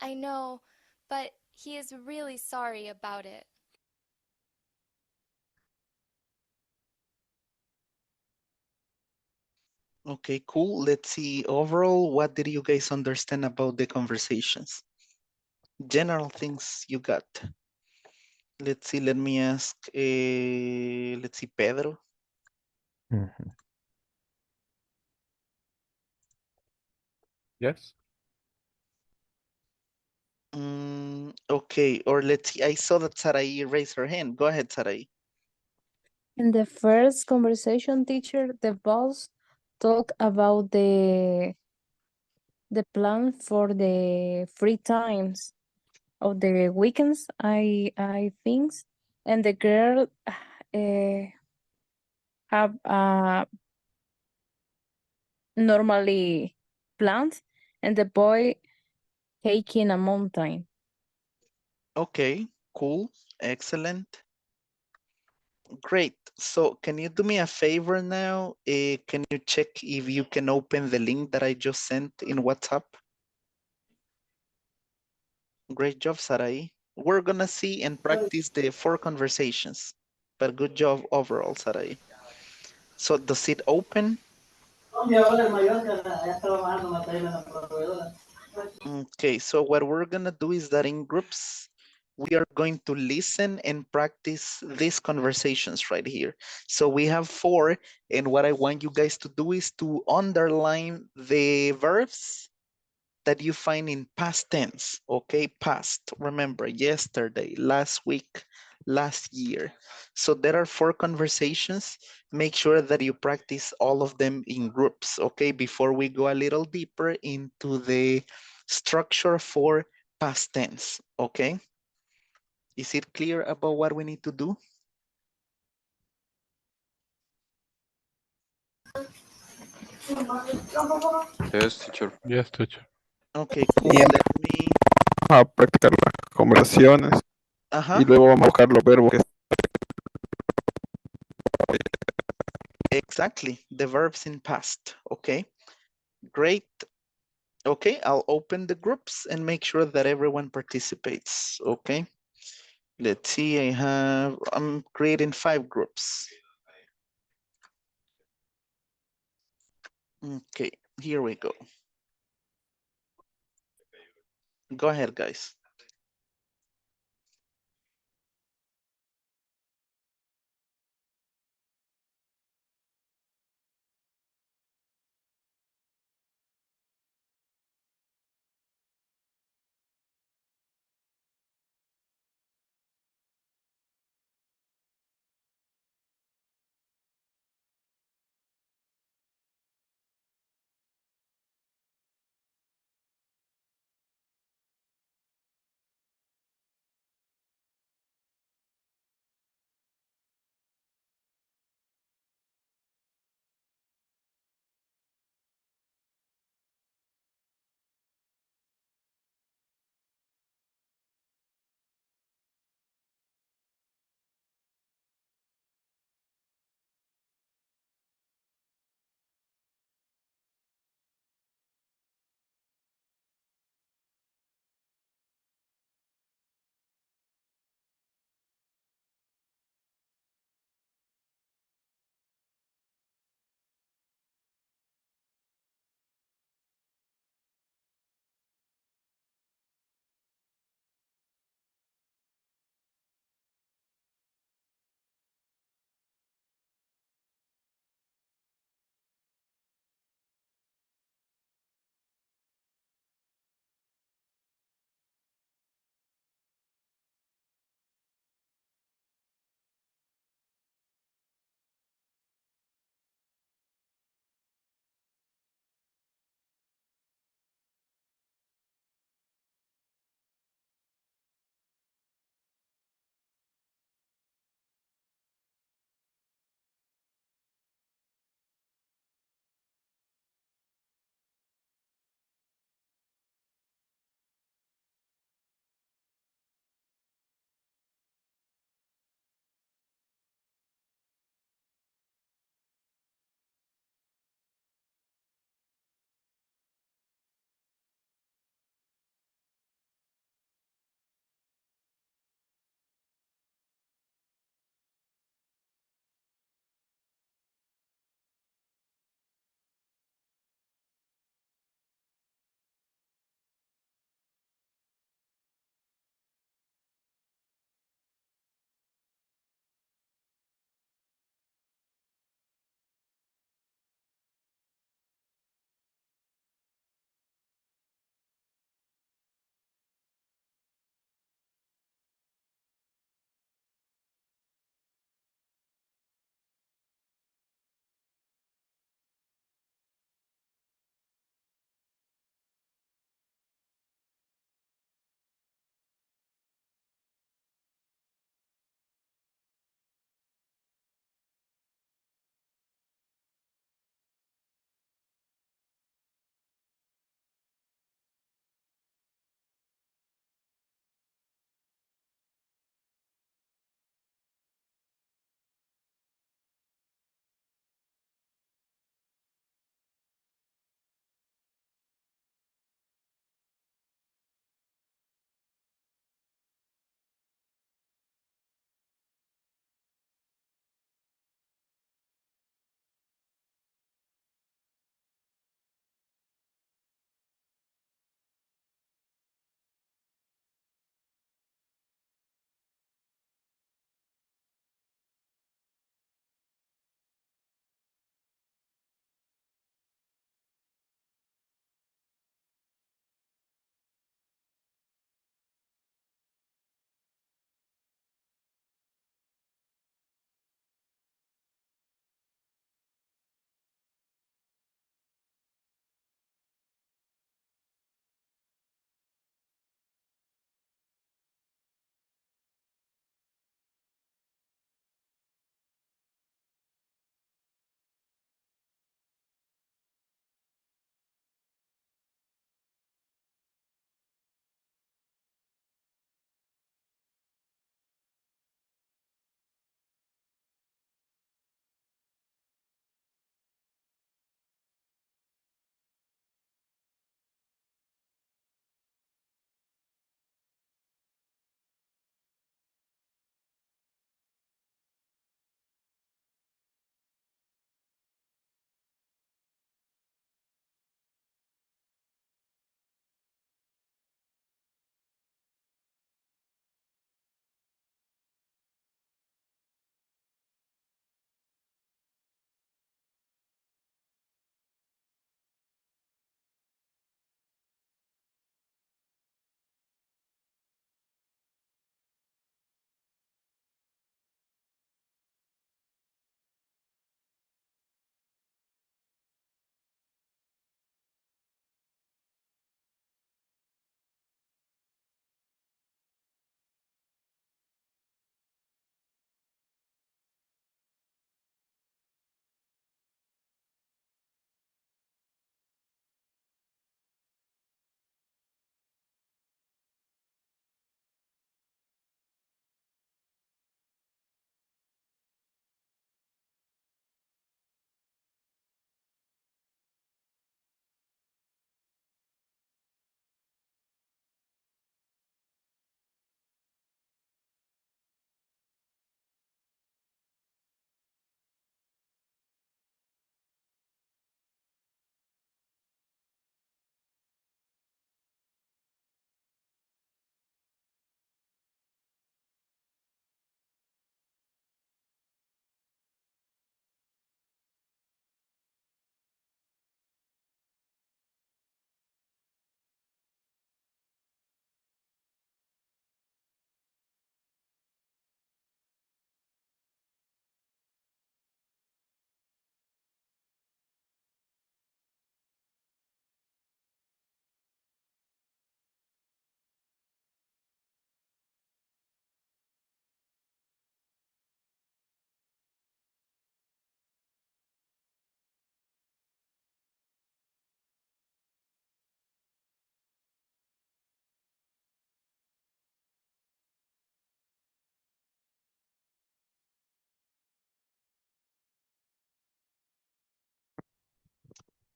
I know, but he is really sorry about it. Okay, cool. Let's see. Overall, what did you guys understand about the conversations? General things you got. Let's see. Let me ask. Let's see, Pedro. Mhm. Yes. Okay, or let's see. I saw that Sarai raised her hand. Go ahead, Sarai. In the first conversation, teacher, the boss talked about the plan for the free times of the weekends, I think, and the girl have normally planned, and the boy hiking a mountain. Okay, cool. Excellent. Great. So can you do me a favor now? Can you check if you can open the link that I just sent in WhatsApp? Great job, Sarai. We're gonna see and practice the 4 conversations, but good job overall, Sarai. So does it open? Okay, so what we're gonna do is that in groups, we are going to listen and practice these conversations right here. So we have 4, and what I want you guys to do is to underline the verbs that you find in past tense, okay? Past, remember, yesterday, last week, last year. So there are 4 conversations. Make sure that you practice all of them in groups, okay? Before we go a little deeper into the structure for past tense, okay? Is it clear about what we need to do? Yes, teacher. Yes, teacher. Okay, cool. Y Let me... a practicar las conversaciones y Ajá. luego vamos a buscar los verbos que Exactly, the verbs in past, okay? Great. Okay, I'll open the groups and make sure that everyone participates, okay? Let's see, I'm creating 5 groups. Okay, here we go. Go ahead, guys.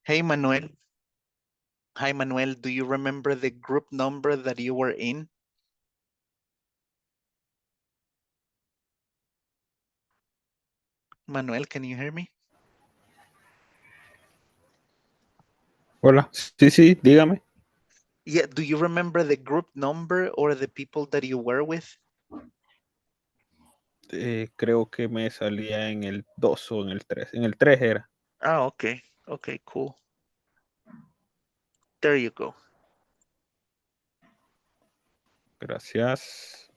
Hey, Manuel. Hi, Manuel. Do you remember the group number that you were in? Manuel, can you hear me? Hola, sí, dígame. Yeah, do you remember the group number or the people that you were with? Creo que me salía en el 2 o en el 3. En el 3 era. Ah, okay. Okay, cool. There you go. Gracias.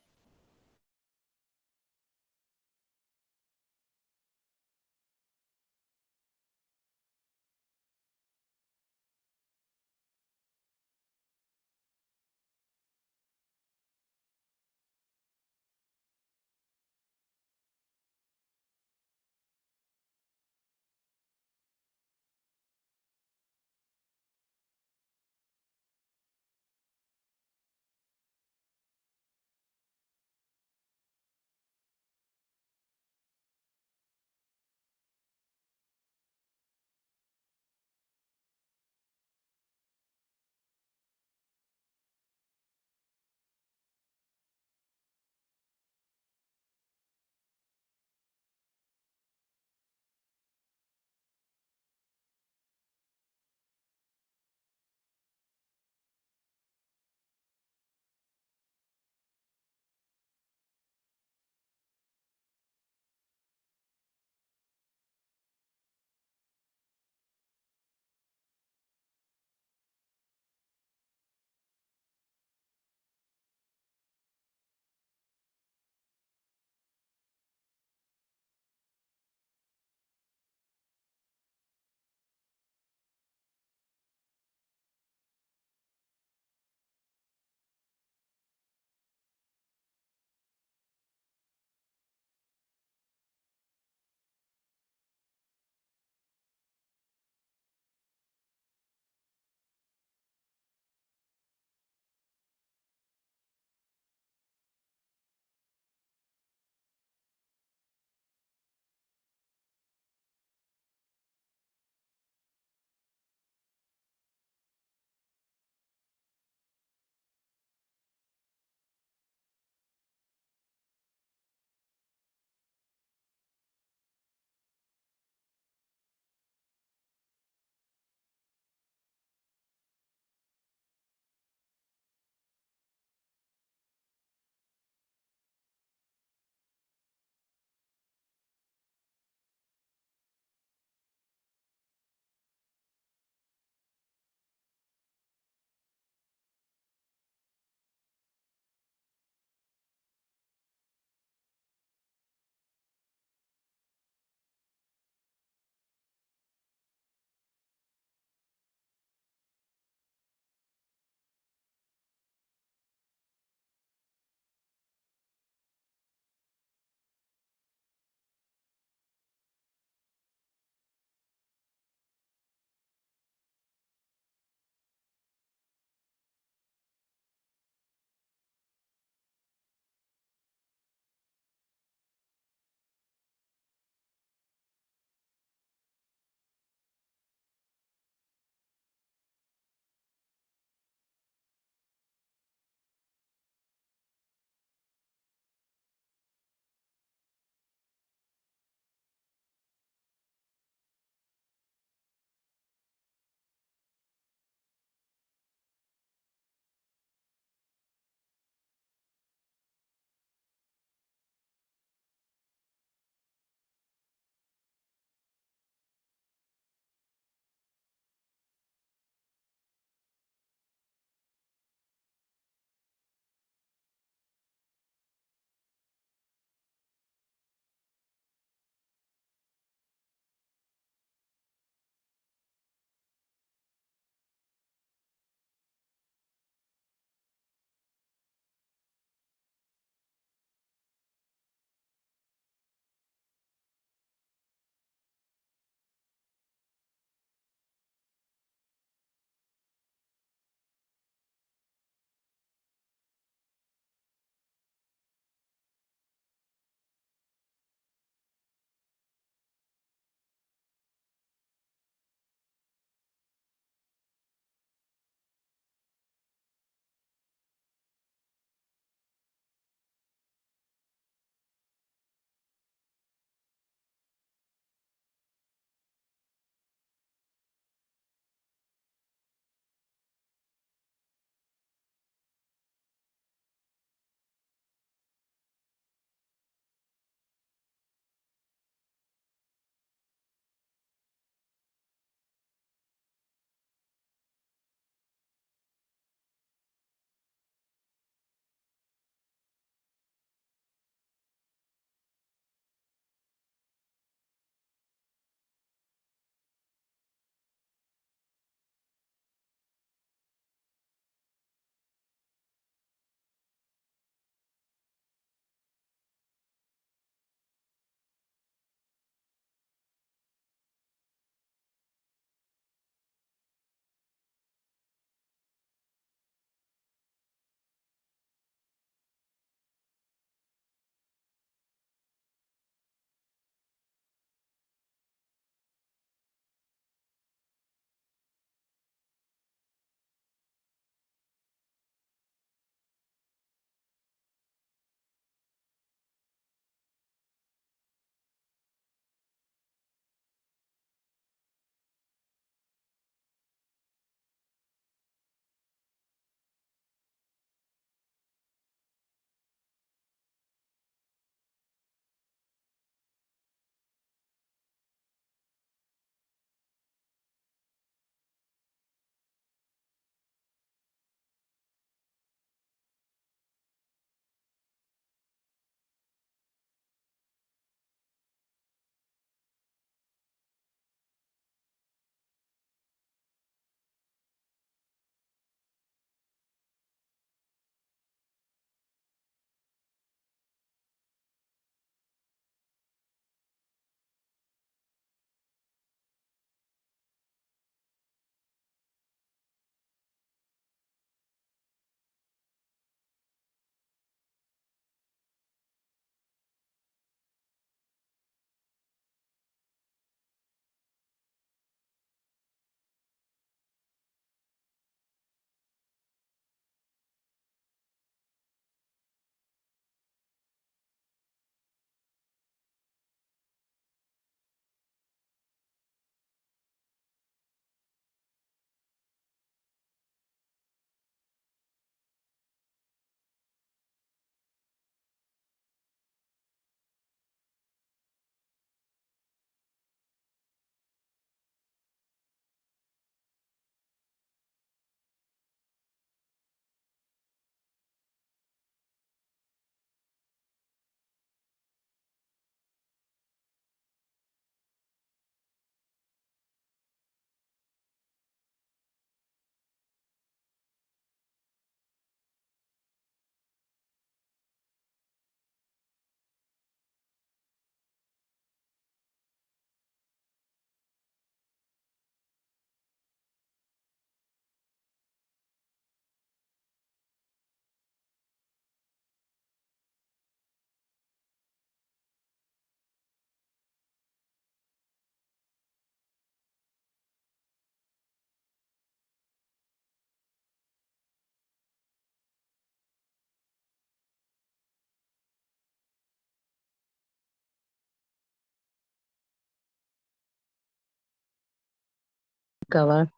Cabal.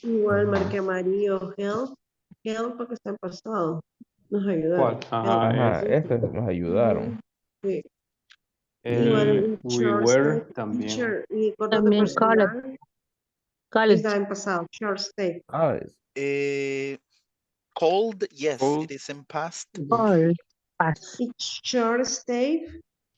Igual marqué amarillo, help. Help porque está en pasado. Nos ayudaron. ¿Cuál? Ajá, Ajá, ese. estos nos ayudaron. Sí. El Igual we short were stay, también. teacher y cortos de También college. personal College. está en pasado. Short stay. Ah, Cold, yes, Cold. it is in past. All pass. It's short stay.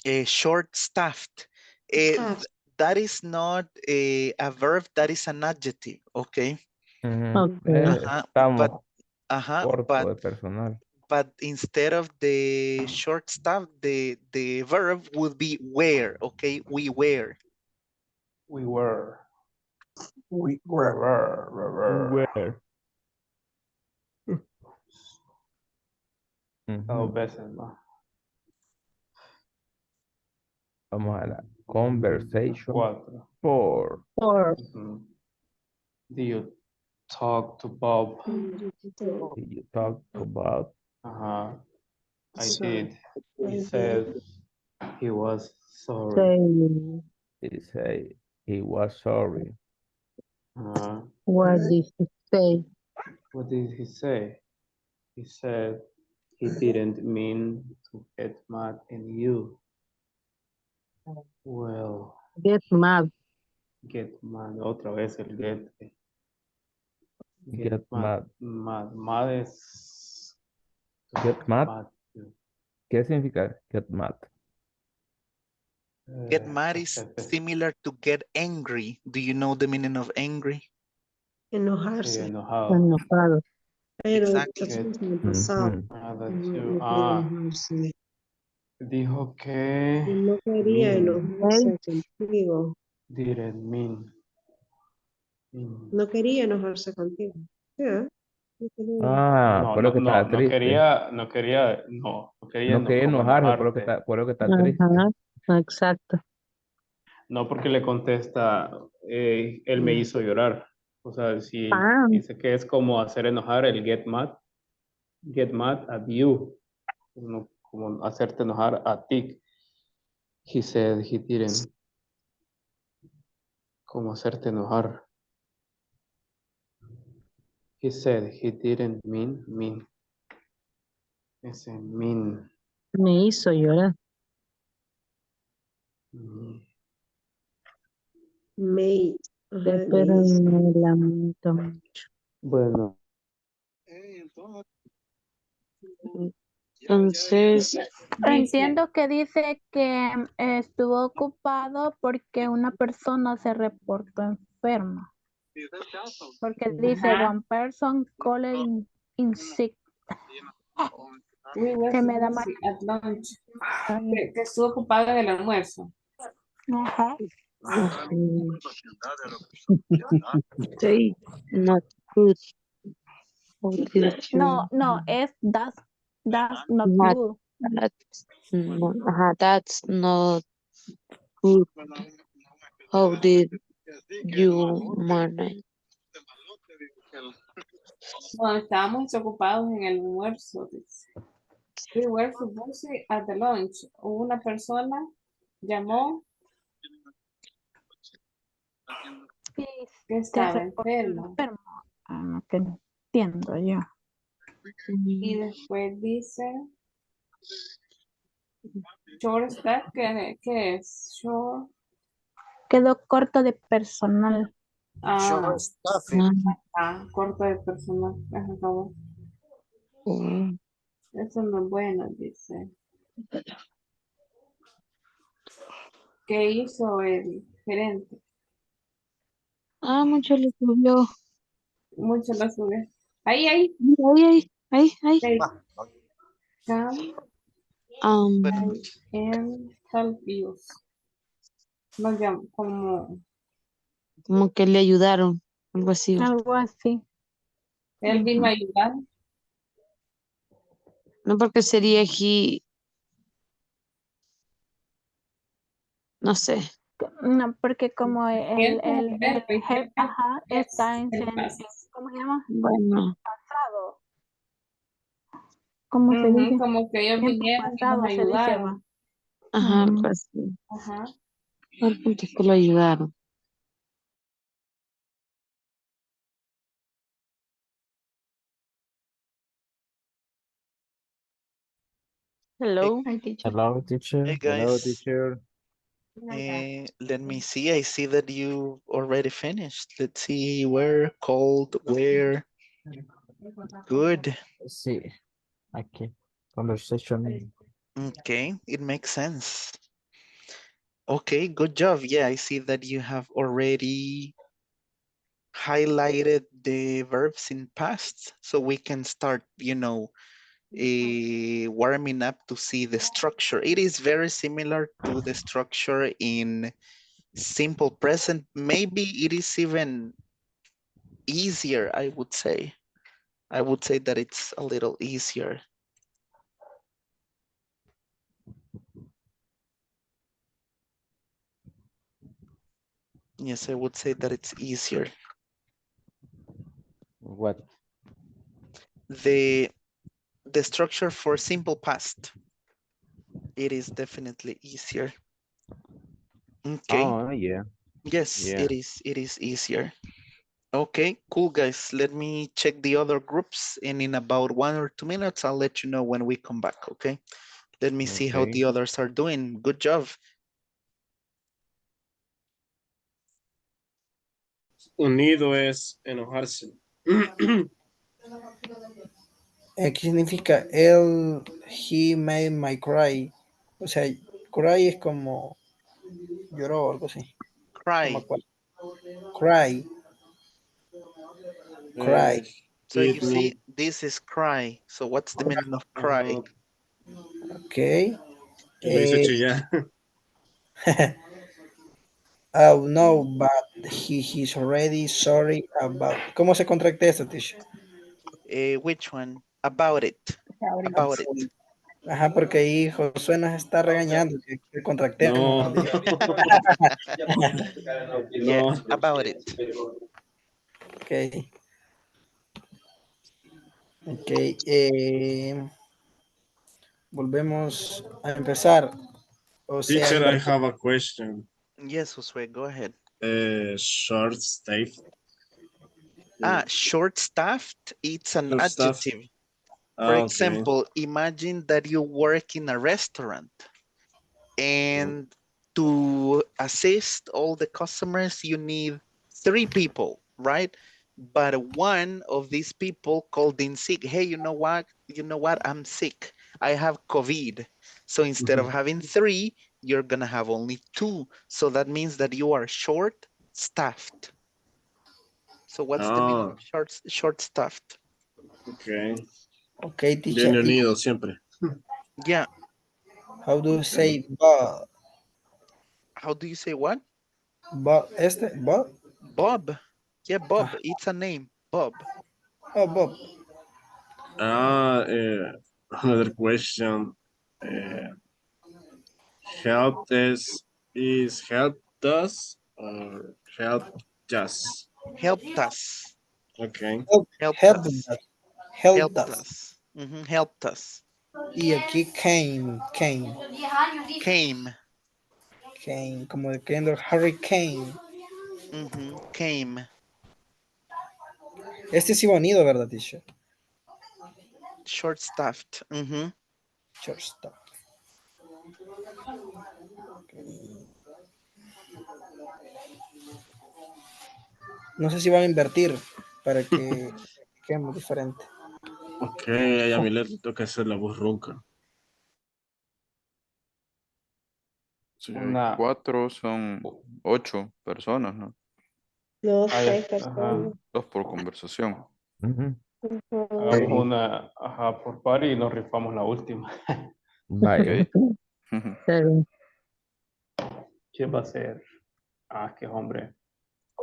Short-staffed. Staff. That is not a verb, that is an adjective, okay? ujú. But, Estamos but, corto de personal. but instead of the short staff, the verb would be were, okay? We were. We were. We were. Where? Dos Ujú. veces más. Vamos a la conversation 4. 4. Or Do you talk to Bob? Did you talk to Bob? Uh-huh. I Sorry. did. He said he was sorry. say. He said he was sorry. What did he say? What did he say? He said he didn't mean to get mad at you. Well, Get mad. get mad. Otra vez el get. Get mad. Mad. Mad es... Get mad. ¿Qué significa get mad? Get mad is similar to get angry. Do you know the meaning of angry? Enojarse. Sí, enojado. Enojado. Pero Exactly. eso es en el pasado. Enojarse. Dijo que Y no quería enojarse contigo. didn't mean. No quería enojarse contigo. Yeah. No quería. Ah, por lo que estaba No triste. quería No quería como enojarse enojarte. por lo que está triste. Ajá, exacto. No porque le contesta, él me hizo llorar. O sea, si Ah. dice que es como hacer enojar el get mad at you. Como hacerte enojar a ti. He said he didn't. Como hacerte enojar. He said he didn't mean. Ese mean. Me hizo llorar. Mate. Ajá, me Pero hizo. me lamento mucho. Bueno. Entonces, Entiendo que dice que estuvo ocupado porque una persona se reportó enferma. Porque dice Ajá. one person called in sick. We were Que me da busy at lunch. Que estuvo ocupado en el almuerzo. Ajá. sí, not good. How did you- No, es that's not Not- good. that's not good. How did you manage? No, estábamos ocupados en el almuerzo. Dice. We were so busy at the lunch. Una persona llamó que estaba enferma. Que entiendo yo. Y después dice short staff, ¿qué es? Short. Quedó corto de personal. Ah, corto de personal. Ajá, acabó. Eso no es bueno, dice. ¿Qué hizo el gerente? Mucho le subió. Mucho lo sube. Ahí. Ahí. Okay. Come and help you. No, Como que le ayudaron, algo así. Algo así. Él vino a ayudar. No, porque sería he, no sé. No, porque como el Help, ajá, está en ¿cómo se llama? Bueno. Pasado. ¿Cómo se dice? Como que ellos Tiempo vinieron y pasado nos se dice, ayudaron. va. Ajá, algo así. Ajá. El punto es que lo ayudaron. Hello. Hi, teacher. Hello, teacher. Hey Hello, guys. teacher. Let me see. I see that you already finished. Let's see where, cold, where. Good. Sí, aquí. Conversation. Okay, it makes sense. Okay, good job. Yeah, I see that you have already highlighted the verbs in past, so we can start, warming up to see the structure. It is very similar to the structure in simple present. Maybe it is even easier, I would say. I would say that it's a little easier. Yes, I would say that it's easier. What? The structure for simple past, it is definitely easier. Okay. Oh, yeah. Yes, Yeah. it is easier. Okay, cool guys. Let me check the other groups, and in about 1 or 2 minutes, I'll let you know when we come back, okay? Let me see how Okay. the others are doing. Good job. Unido es enojarse. ¿Qué significa? He made my cry. O sea, cry es como lloró o algo así. No me Cry. acuerdo. Cry. Cry. So you see, this is cry. So what's the meaning of cry? Ok. Que lo hizo chillar. Oh no, but he's already sorry about. ¿Cómo se contracta eso, teacher? Which one? About it. About it. Ajá, porque ahí Josué nos está regañando que contractemos, No. nos dijo. Yeah, about it. Ok. Ok. Volvemos a empezar. O sea, Teacher, I have a question. Yes, Josue, go ahead. Short staff. Short-staffed, it's an Short staff. adjective. For Okay. example, imagine that you work in a restaurant, and to assist all the customers, you need 3 people, right? But one of these people called in sick. Hey, you know what? I'm sick. I have COVID. So instead of having 3, you're gonna have only 2. So that means that you are short-staffed. So what's the meaning of short-staffed? Okay. Okay, teacher. Bien unido siempre. Yeah. How do you say Bob? How do you say what? Bob. Bob? Bob. Yeah, Bob. It's a name. Bob. Oh, Bob. Another question. Help is help us or help us? Helped us. Okay. Helped Help us. us. Help Helped us. us. Helped us. Y aquí came. Came. Came. Como de queriendo hurricane. Came. Este sí va unido, ¿verdad, teacher? Short-staffed. Short staff. No sé si van a invertir para que quede diferente. Ok, a mí le toca hacer la voz ronca. Si hay 4, son 8 personas, ¿no? Los Ah, 6 ya. Ajá. personas. 2 por conversación. Hagamos una por par y nos rifamos la última. Vaya. ¿Quién va a ser? Que es hombre.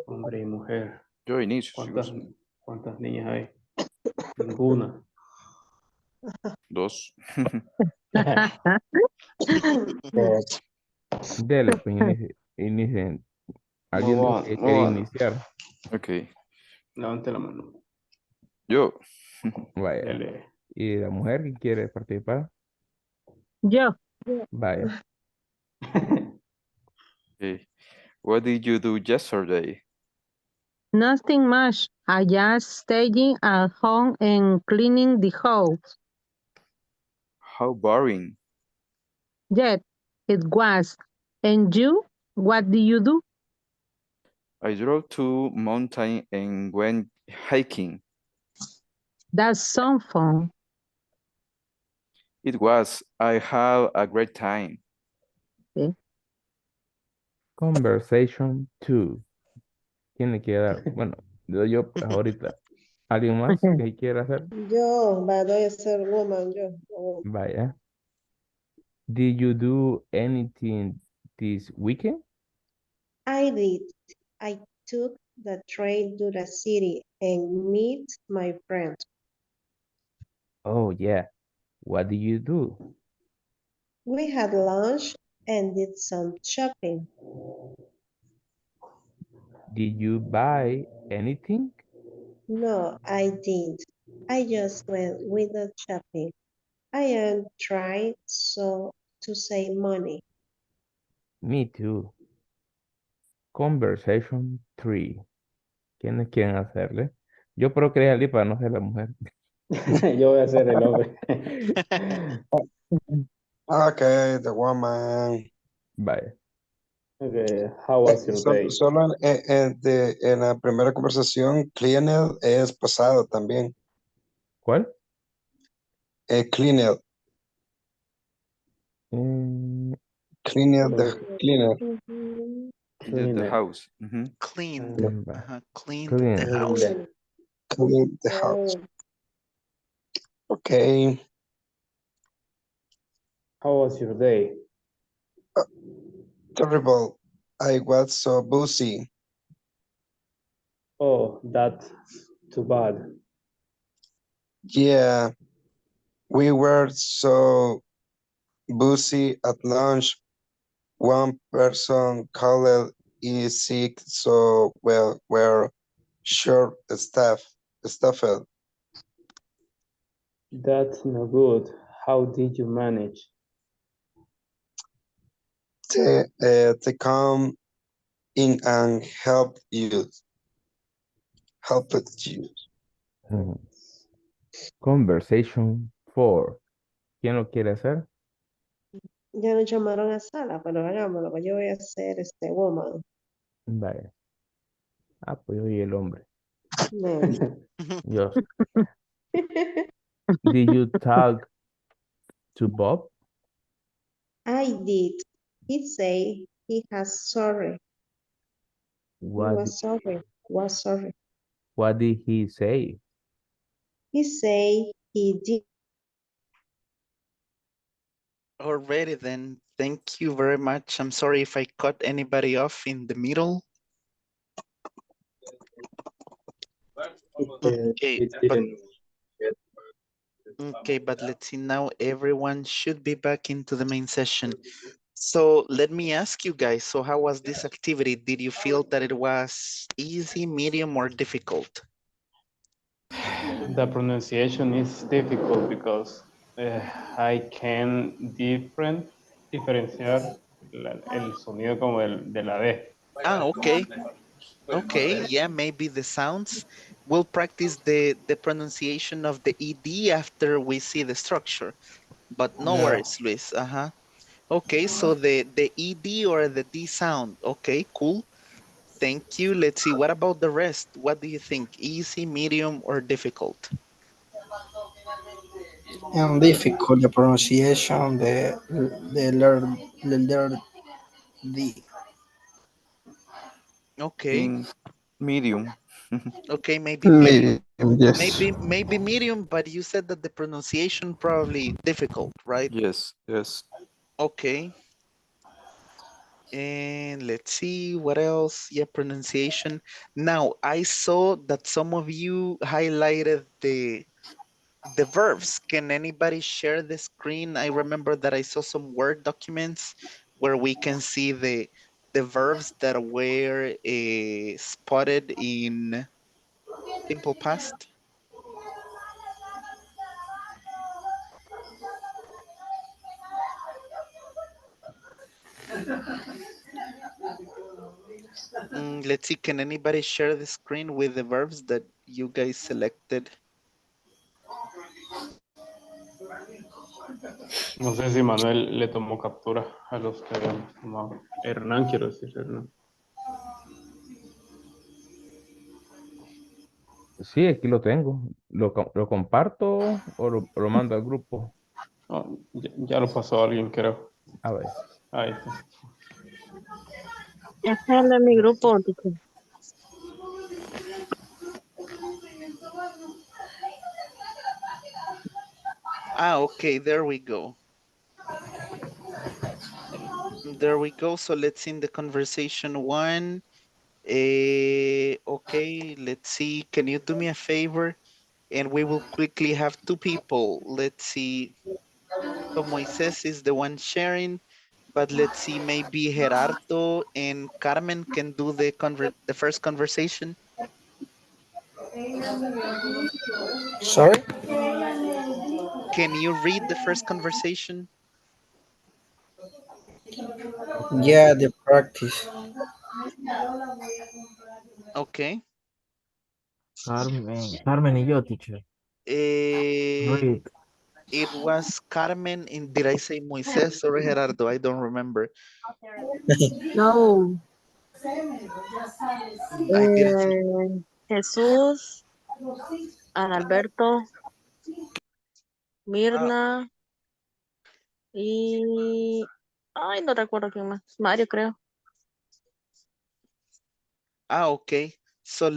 Hombre y mujer. Yo inicio, si ¿Cuántas niñas hay? Ninguna. 2. Dele, pues inicien. ¿Alguien dijo que quería Vamos. iniciar? Ok. Levante la mano. Yo. Vaya. Dele. ¿Y la mujer que quiere participar? Yo. Vaya. Okay. What did you do yesterday? Nothing much. I just staying at home and cleaning the house. How boring. Yes, it was. And you? What do you do? I drove to mountain and went hiking. That's some fun. It was. I had a great time. Okay. Conversation 2. ¿Quién le quiere dar? Bueno, le doy yo pues ahorita. ¿Alguien más que quiera hacer? Yo, voy a ser woman, yo. Vaya. Did you do anything this weekend? I did. I took the train to the city and meet my friend. Oh, yeah. What did you do? We had lunch and did some shopping. Did you buy anything? No, I didn't. I just went with the shopping. I am trying to save money. Me too. Conversation 3. ¿Quiénes quieren hacerle? Yo pero quería salir para no ser la mujer. Yo voy a ser el hombre. Okay, the woman. Vaya. Okay, how was your day? Solo en la primera conversación, cleaned es pasado también. ¿Cuál? Cleaned. Mm, Cleaned, cleaned. The house. Cleaned. va. Cleaned Clean. the house. Cleaned the house. Okay. How was your day? Terrible. I was so busy. Oh, that's too bad. Yeah, we were so busy at lunch. One person called is sick, so well, we're short staffed. That's no good. How did you manage? They come in and helped you. Ujú. Conversation 4. ¿Quién lo quiere hacer? Ya nos llamaron a sala, pero hagámoslo, pues yo voy a ser woman. Vaya. Ah, pues yo y el hombre. No. Yo. Did you talk to Bob? I did. He say he has sorry. What Was sorry. What did he say? He say he did. Already then. Thank you very much. I'm sorry if I cut anybody off in the middle. Okay, but let's see now. Everyone should be back into the main session. So let me ask you guys, so how was this activity? Did you feel that it was easy, medium, or difficult? The pronunciation is difficult because I can diferenciar el sonido como de la D. Ah, okay. Okay, yeah, maybe the sounds. We'll practice the pronunciation of the ED after we see the structure. But no Yeah. worries, Luis. Okay, so the ED or the D sound. Okay, cool. Thank you. Let's see. What about the rest? What do you think? Easy, medium, or difficult? And difficult the pronunciation, the letter D. Okay. Medium. Okay, maybe medium. Yes. Maybe medium, but you said that the pronunciation probably difficult, right? Yes, yes. Okay. And let's see what else. Yeah, pronunciation. Now, I saw that some of you highlighted the verbs. Can anybody share the screen? I remember that I saw some Word documents where we can see the verbs that were spotted in simple past. Let's see, can anybody share the screen with the verbs that you guys selected? No sé si Manuel le tomó captura a los que habíamos tomado. Hernán, quiero decir, Hernán. Sí, aquí lo tengo. ¿Lo comparto o lo mando al grupo? No, ya lo pasó alguien, creo. A ver. Ahí está. Está en mi grupo, teacher. Okay, there we go. There we go. So let's in the conversation one. Okay, let's see. Can you do me a favor? And we will quickly have two people. Let's see. So Moises is the one sharing, but let's see, maybe Gerardo and Carmen can do the first conversation. Sorry? Can you read the first conversation? Yeah, the practice. Okay. Carmen y yo, teacher. Eh, Read. it was Carmen and did I say Moises or Gerardo? I don't remember. No. I didn't see. Jesús, Adalberto, Ah, Mirna y... Ay, no recuerdo quién más. Mario, creo. okay. So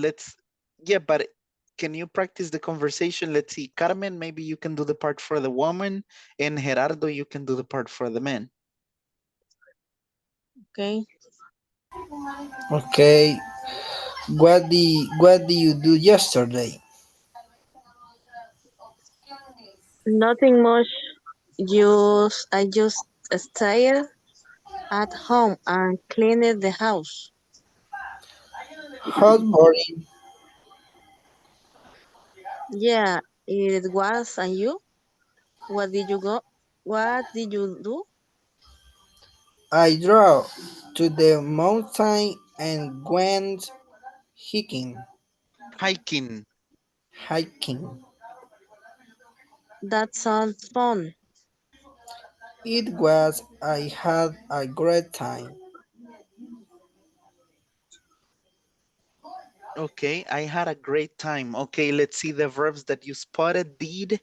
yeah, but can you practice the conversation? Let's see. Carmen, maybe you can do the part for the woman, and Gerardo, you can do the part for the man. Okay. Okay. What did you do yesterday? Nothing much. I just stayed at home and cleaned the house. How boring. Yeah, it was. And you? What did you go? What did you do? I drove to the mountain and went hiking. Hiking. Hiking. That sounds fun. It was. I had a great time. Okay, I had a great time. Okay, let's see the verbs that you spotted. Did.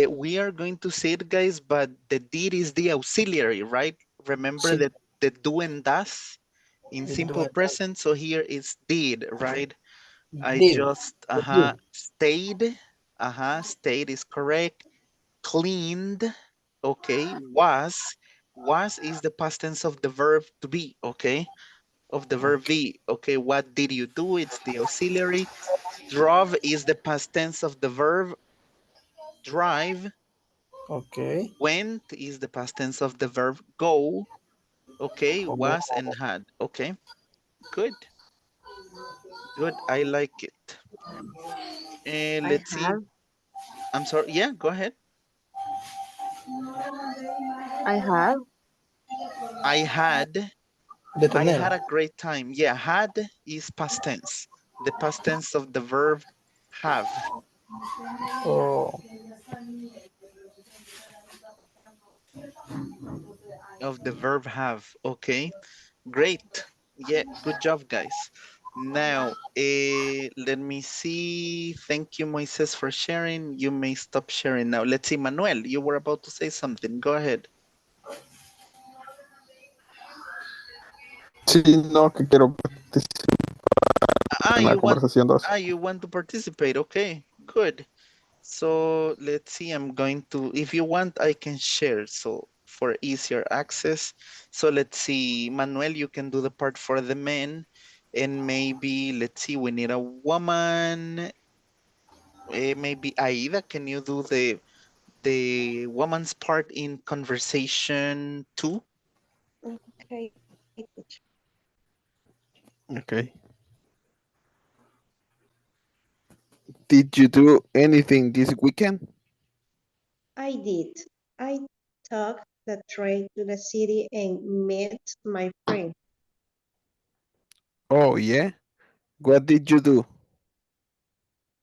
We are going to say it, guys, but the did is the auxiliary, right? Remember Sí, that the do and does in el simple dueto. present. So here is did, right? I Did. just, Did. stayed. Stayed is correct. Cleaned. Okay, was is the past tense of the verb to be, okay? Of the verb be. Okay, what did you do? It's the auxiliary. Drove is the past tense of the verb drive. Okay. Went is the past tense of the verb go. Okay, Oh, was and had. Okay, good, good. I like it. And I let's see. have. I'm sorry. Yeah, go ahead. I have. I had. de I tener. had a great time. Yeah, had is past tense. The past tense of the verb have. Oh, Of the verb have. Okay, great. Yeah, good job, guys. Now, let me see. Thank you, Moises, for sharing. You may stop sharing now. Let's see, Manuel, you were about to say something. Go ahead. Sí, no, que quiero participar Ah, en la you want conversación 2. you want to participate. Okay, good. So let's see, I'm going to, if you want, I can share. So for easier access. So let's see, Manuel, you can do the part for the men. And maybe, let's see, we need a woman. Maybe Aida, can you do the woman's part in conversation two? Okay. Okay. Did you do anything this weekend? I did. I took the train to the city and met my friend. Oh, yeah? What did you do?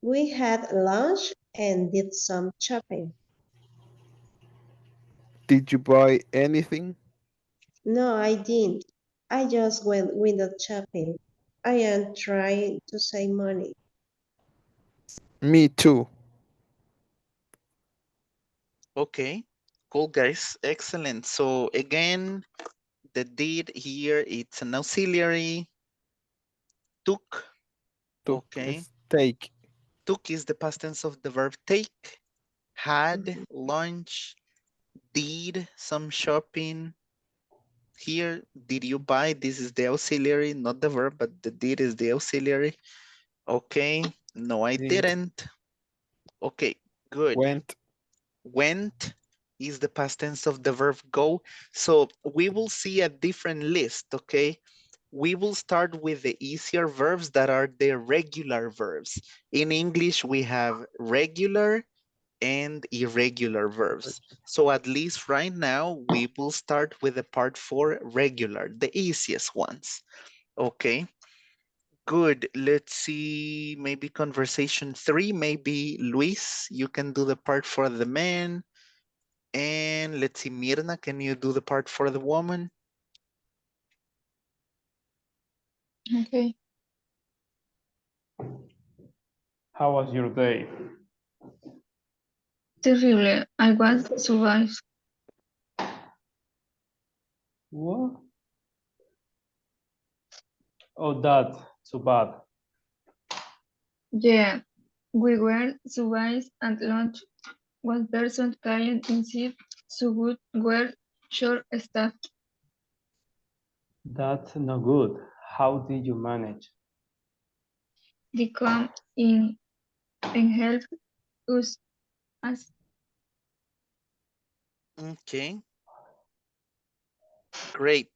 We had lunch and did some shopping. Did you buy anything? No, I didn't. I just went window shopping. I am trying to save money. Me too. Okay, cool guys, excellent. So again, the did here, it's an auxiliary. Took, Took okay. is take. Took is the past tense of the verb take. Had lunch, did some shopping. Here, did you buy? This is the auxiliary, not the verb, but the did is the auxiliary. Okay, no, I didn't. Okay, good. Went. Went is the past tense of the verb go. So we will see a different list, okay? We will start with the easier verbs that are the regular verbs. In English, we have regular and irregular verbs. So at least right now, we will start with the part for regular, the easiest ones. Okay, good. Let's see, maybe conversation 3, maybe Luis, you can do the part for the man. And let's see, Mirna, can you do the part for the woman? Okay. How was your day? Terrible. I was survived. What? Oh, that, too bad. Yeah, we were survived at lunch. One person client insisted so good were short staffed. That's no good. How did you manage? They come in and help us as Okay, great.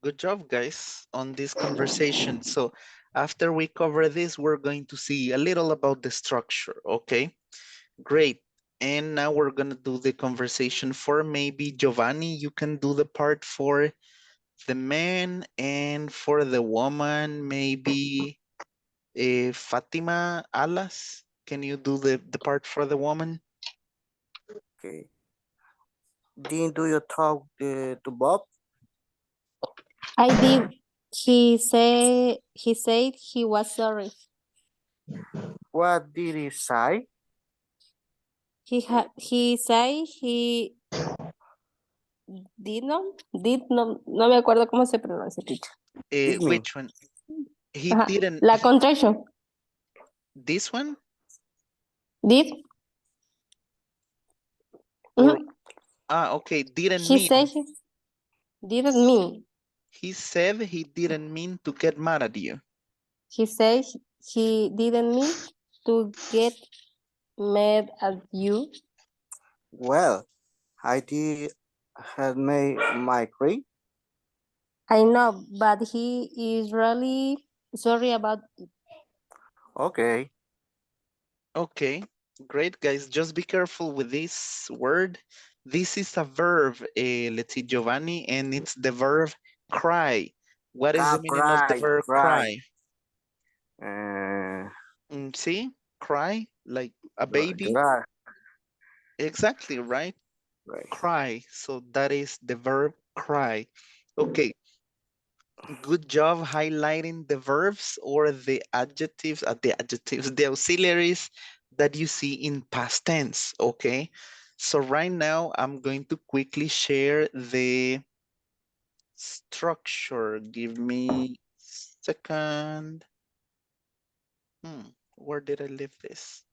Good job, guys, on this conversation. So after we cover this, we're going to see a little about the structure, okay? Great. And now we're gonna do the conversation for maybe Giovanni, you can do the part for the man, and for the woman, maybe Fatima Alas, can you do the part for the woman? Okay. Didn't do you talk to Bob? I did. He said he was sorry. What did he say? He said he did not, no me acuerdo cómo se pronuncia, teacher. Did me. Which one? He Ajá. didn't. La contraction. This one? Did. Or Mhm. okay, didn't He mean. said he didn't mean. He said he didn't mean to get mad at you. He said he didn't mean to get mad at you. Well, I did had made my cream. I know, but he is really sorry about it. Okay. Okay, great guys. Just be careful with this word. This is a verb, let's see, Giovanni, and it's the verb cry. What is the meaning of the Cry, verb cry. cry? Uh, See, cry, like a baby. dry. Exactly, right? Right. Cry. So that is the verb cry. Okay, good job highlighting the verbs or the adjectives, the auxiliaries that you see in past tense, okay? So right now I'm going to quickly share the structure. Give me a second. Where did I leave this?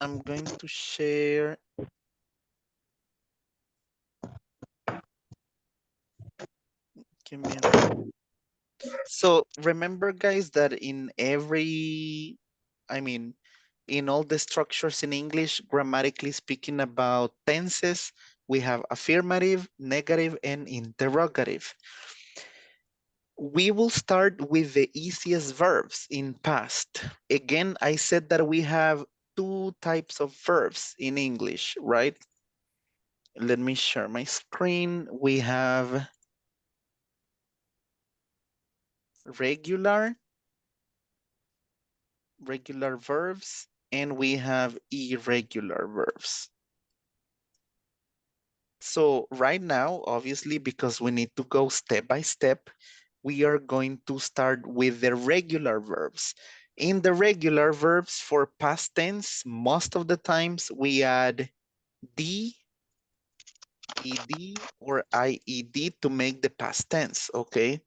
I'm going to share. Give me a moment. So remember guys that in every, in all the structures in English, grammatically speaking about tenses, we have affirmative, negative, and interrogative. We will start with the easiest verbs in past. Again, I said that we have two types of verbs in English, right? Let me share my screen. We have regular regular verbs, and we have irregular verbs. So right now, obviously, because we need to go step by step, we are going to start with the regular verbs. In the regular verbs for past tense, most of the times we add D, ED, or IED to make the past tense, okay?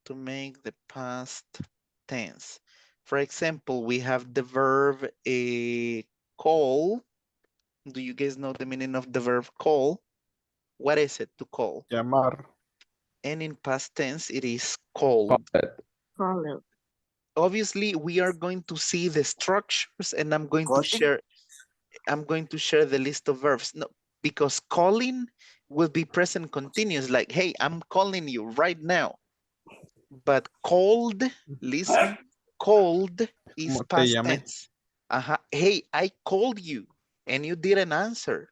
To make the past tense. For example, we have the verb call. Do you guys know the meaning of the verb call? What is it to call? Llamar. And in past tense, it is called. Call. Obviously, we are going to see the structures, and I'm going to share the list of verbs. No, because calling will be present continuous, like, hey, I'm calling you right now. But called, listen, called is Como te past llamé. tense. Hey, I called you and you didn't answer.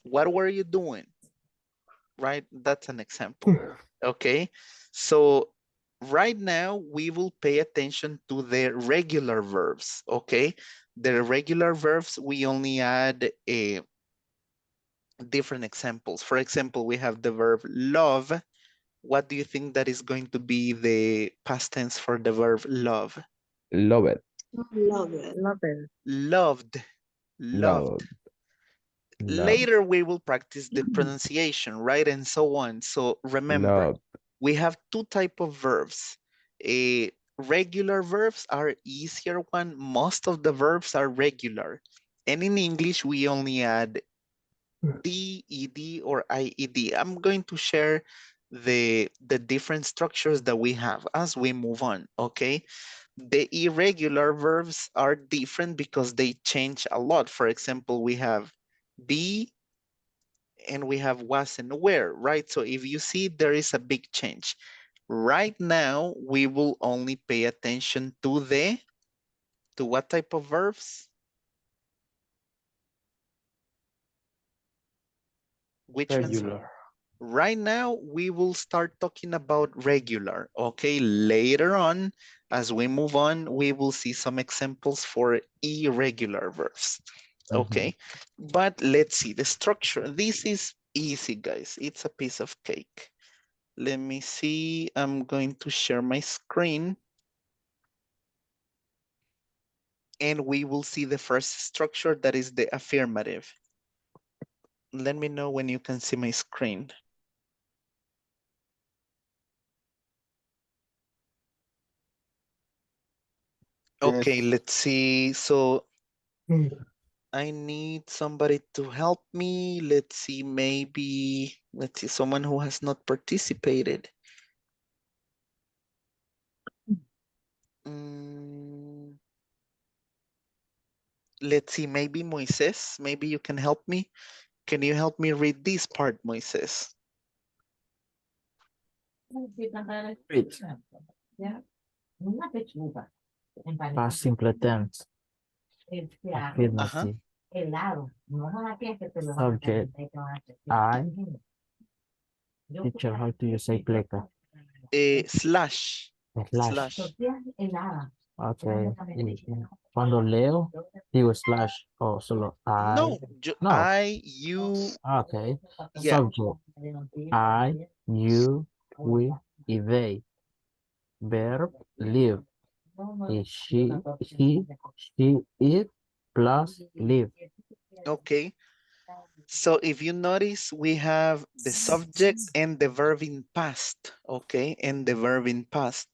What were you doing? Right? That's an example. Okay. So right now we will pay attention to the regular verbs. Okay. The regular verbs, we only add different examples. For example, we have the verb love. What do you think that is going to be the past tense for the verb love? Love it. Love it. Love it. Loved. Love. Love. Later we will practice the pronunciation, right? And so on. So remember, Love. we have two type of verbs. Regular verbs are easier one. Most of the verbs are regular. And in English, we only add D, ED, or IED. I'm going to share the different structures that we have as we move on, okay? The irregular verbs are different because they change a lot. For example, we have be and we have was and were, right? So if you see, there is a big change. Right now, we will only pay attention to what type of verbs? Which ones? Regular. Right now, we will start talking about regular, okay? Later on, as we move on, we will see some examples for irregular verbs, okay? But let's see the structure. This is easy, guys. It's a piece of cake. Let me see. I'm going to share my screen. And we will see the first structure, that is the affirmative. Let me know when you can see my screen. Okay, Yes. let's see. So I need somebody to help me. Let's see, maybe, let's see, someone who has not participated. Mm, let's see, maybe Moises, maybe you can help me. Can you help me read this part, Moises? Read. Past simple tense. Affirmative. Subject. I. Teacher, how do you say pleca? Slash. Slash. Slash. Okay. Cuando leo, digo slash o solo I. No, No. I, you. Okay. Yeah. Subject. I, you, we, y they. Verb, live. Y she, he, it, plus live. Okay. So if you notice, we have the subject and the verb in past, okay? And the verb in past.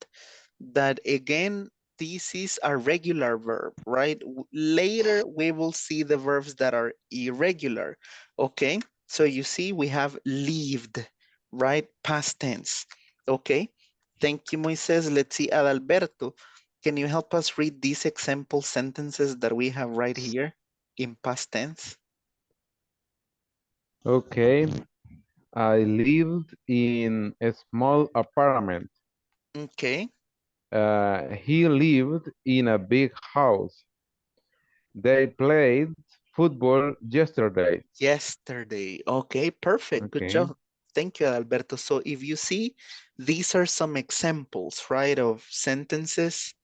That again, this is a regular verb, right? Later, we will see the verbs that are irregular, okay? So you see, we have lived, right? Past tense, okay? Thank you, Moises. Let's see, Adalberto. Can you help us read these example sentences that we have right here in past tense? Okay. I lived in a small apartment. Okay. He lived in a big house. They played football yesterday. Yesterday. Okay, perfect. Good Okay. job. Thank you, Alberto. So if you see, these are some examples, right, of sentences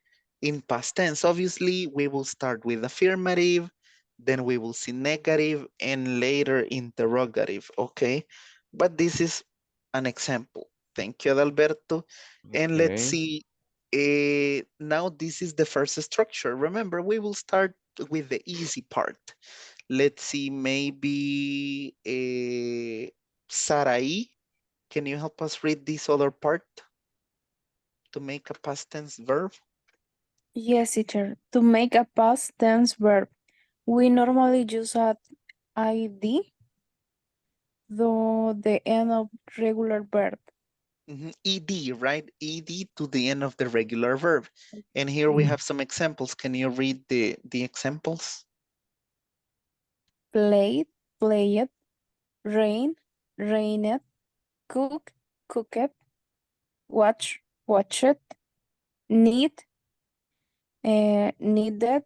in past tense. Obviously, we will start with affirmative, then we will see negative, and later interrogative, okay? But this is an example. Thank you, Adalberto. And let's Okay. see, now this is the first structure. Remember, we will start with the easy part. Let's see, maybe Sarai, can you help us read this other part to make a past tense verb? Yes, teacher. To make a past tense verb, we normally use a id, though the end of regular verb. Ed, right? Ed to the end of the regular verb. And here we have some examples. Can you read the examples? Played, played, rain, rained, cook, cooked, watch, watched, need, needed,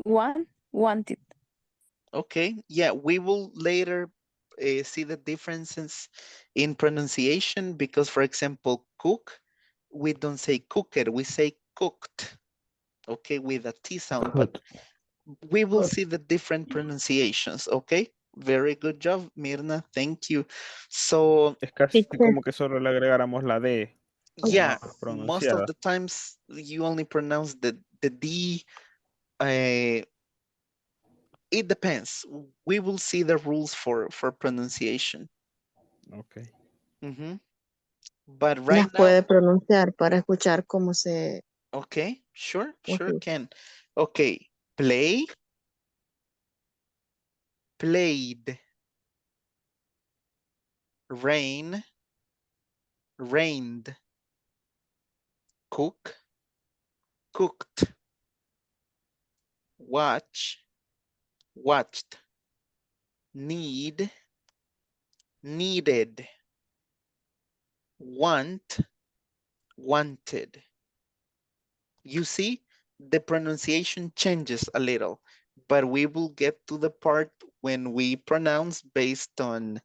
wanted. Okay, yeah, we will later see the differences in pronunciation because, for example, cook, we don't say cooked, we say cooked, okay, with a T sound, but we will see the different pronunciations, okay? Very good job, Mirna, thank you. So, Es casi como que solo le agregáramos la D yeah, most of pronunciada. the times you only pronounce the D. Uh, it depends. We will see the rules for pronunciation. Okay. But right Las now, puede pronunciar para escuchar cómo se... okay, sure, sure Ok. can. Okay, play, played, rain, rained, cook, cooked, watch, watched, need, needed, want, wanted. You see, the pronunciation changes a little, but we will get to the part when we pronounce based on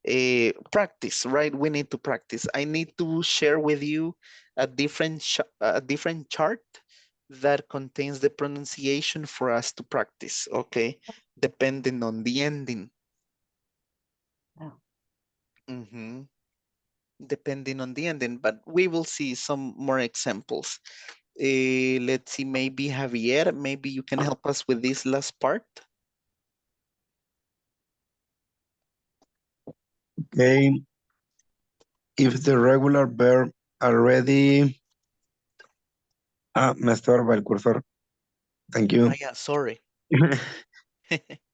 a practice, right? We need to practice. I need to share with you a different chart that contains the pronunciation for us to practice, okay? Depending on the ending. Depending on the ending, but we will see some more examples. Let's see, maybe Javier, maybe you can help us with this last part. Okay. If the regular verb already... me estorba el cursor. Thank you. Yeah, sorry.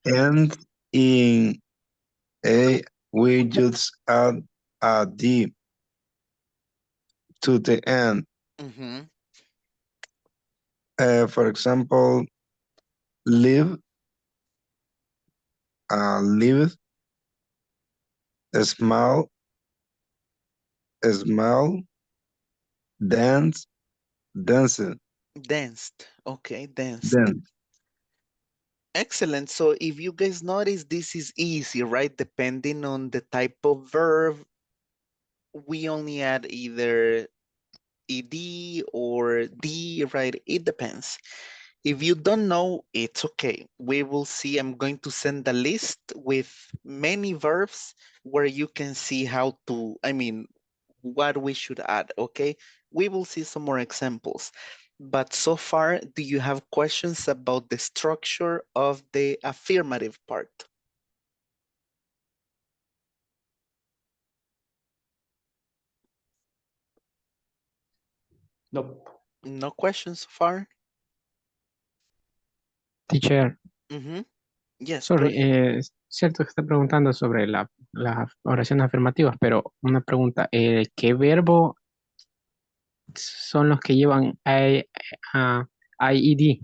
And in A, we just add a D to the end. For example, live, live, smile, smile, dance, dancing, Danced, okay, danced. dance. Excellent. So if you guys notice, this is easy, right? Depending on the type of verb, we only add either ed or d, right? It depends. If you don't know, it's okay. We will see. I'm going to send a list with many verbs where you can see how to, I mean, what we should add, okay? We will see some more examples. But so far, do you have questions about the structure of the affirmative part? Nope. No questions so far? Teacher, Yes, go sorry, ahead. es cierto que está preguntando sobre las oraciones afirmativas, pero una pregunta, ¿qué verbo son los que llevan IED,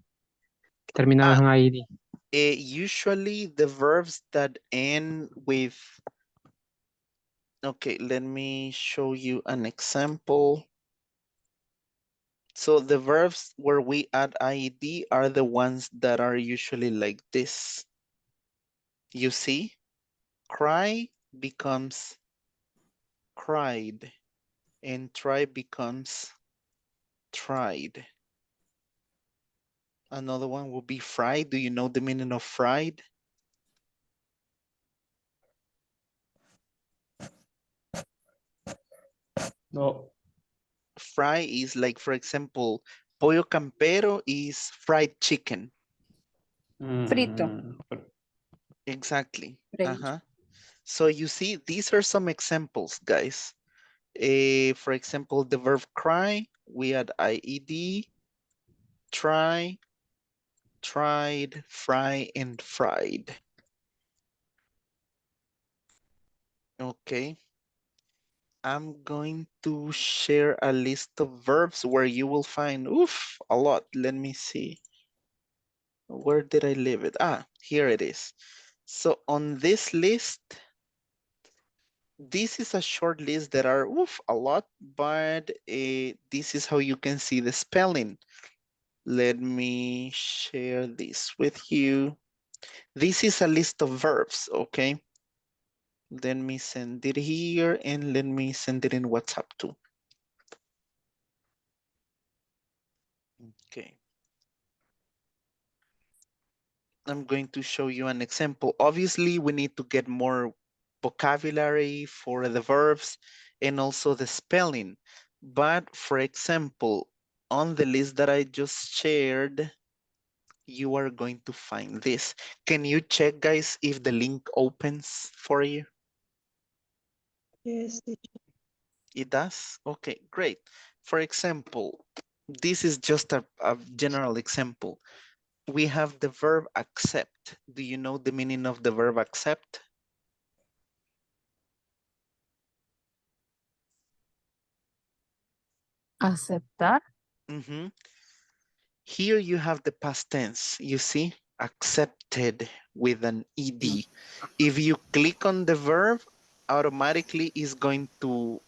terminados en IED? Usually the verbs that end with, okay, let me show you an example. So the verbs where we add IED are the ones that are usually like this. You see, cry becomes cried, and try becomes tried. Another one will be fried. Do you know the meaning of fried? No. Fry is like, for example, pollo campero is fried chicken. Frito. Exactly. Freír. So you see, these are some examples, guys. For example, the verb cry, we had IED, try, tried, fry, and fried. Okay. I'm going to share a list of verbs where you will find, oof, a lot. Let me see. Where did I leave it? Ah, here it is. So on this list, this is a short list. There are oof, a lot, but this is how you can see the spelling. Let me share this with you. This is a list of verbs, okay? Let me send it here and let me send it in WhatsApp too. Okay. I'm going to show you an example. Obviously, we need to get more vocabulary for the verbs and also the spelling. But for example, on the list that I just shared, you are going to find this. Can you check, guys, if the link opens for you? Yes, It does? Okay, great. For example, this is just a general example. We have the verb accept. Do you know the meaning of the verb accept? Aceptar. Mhm. Here you have the past tense, you see, accepted with an ed. If you click on the verb, automatically is going to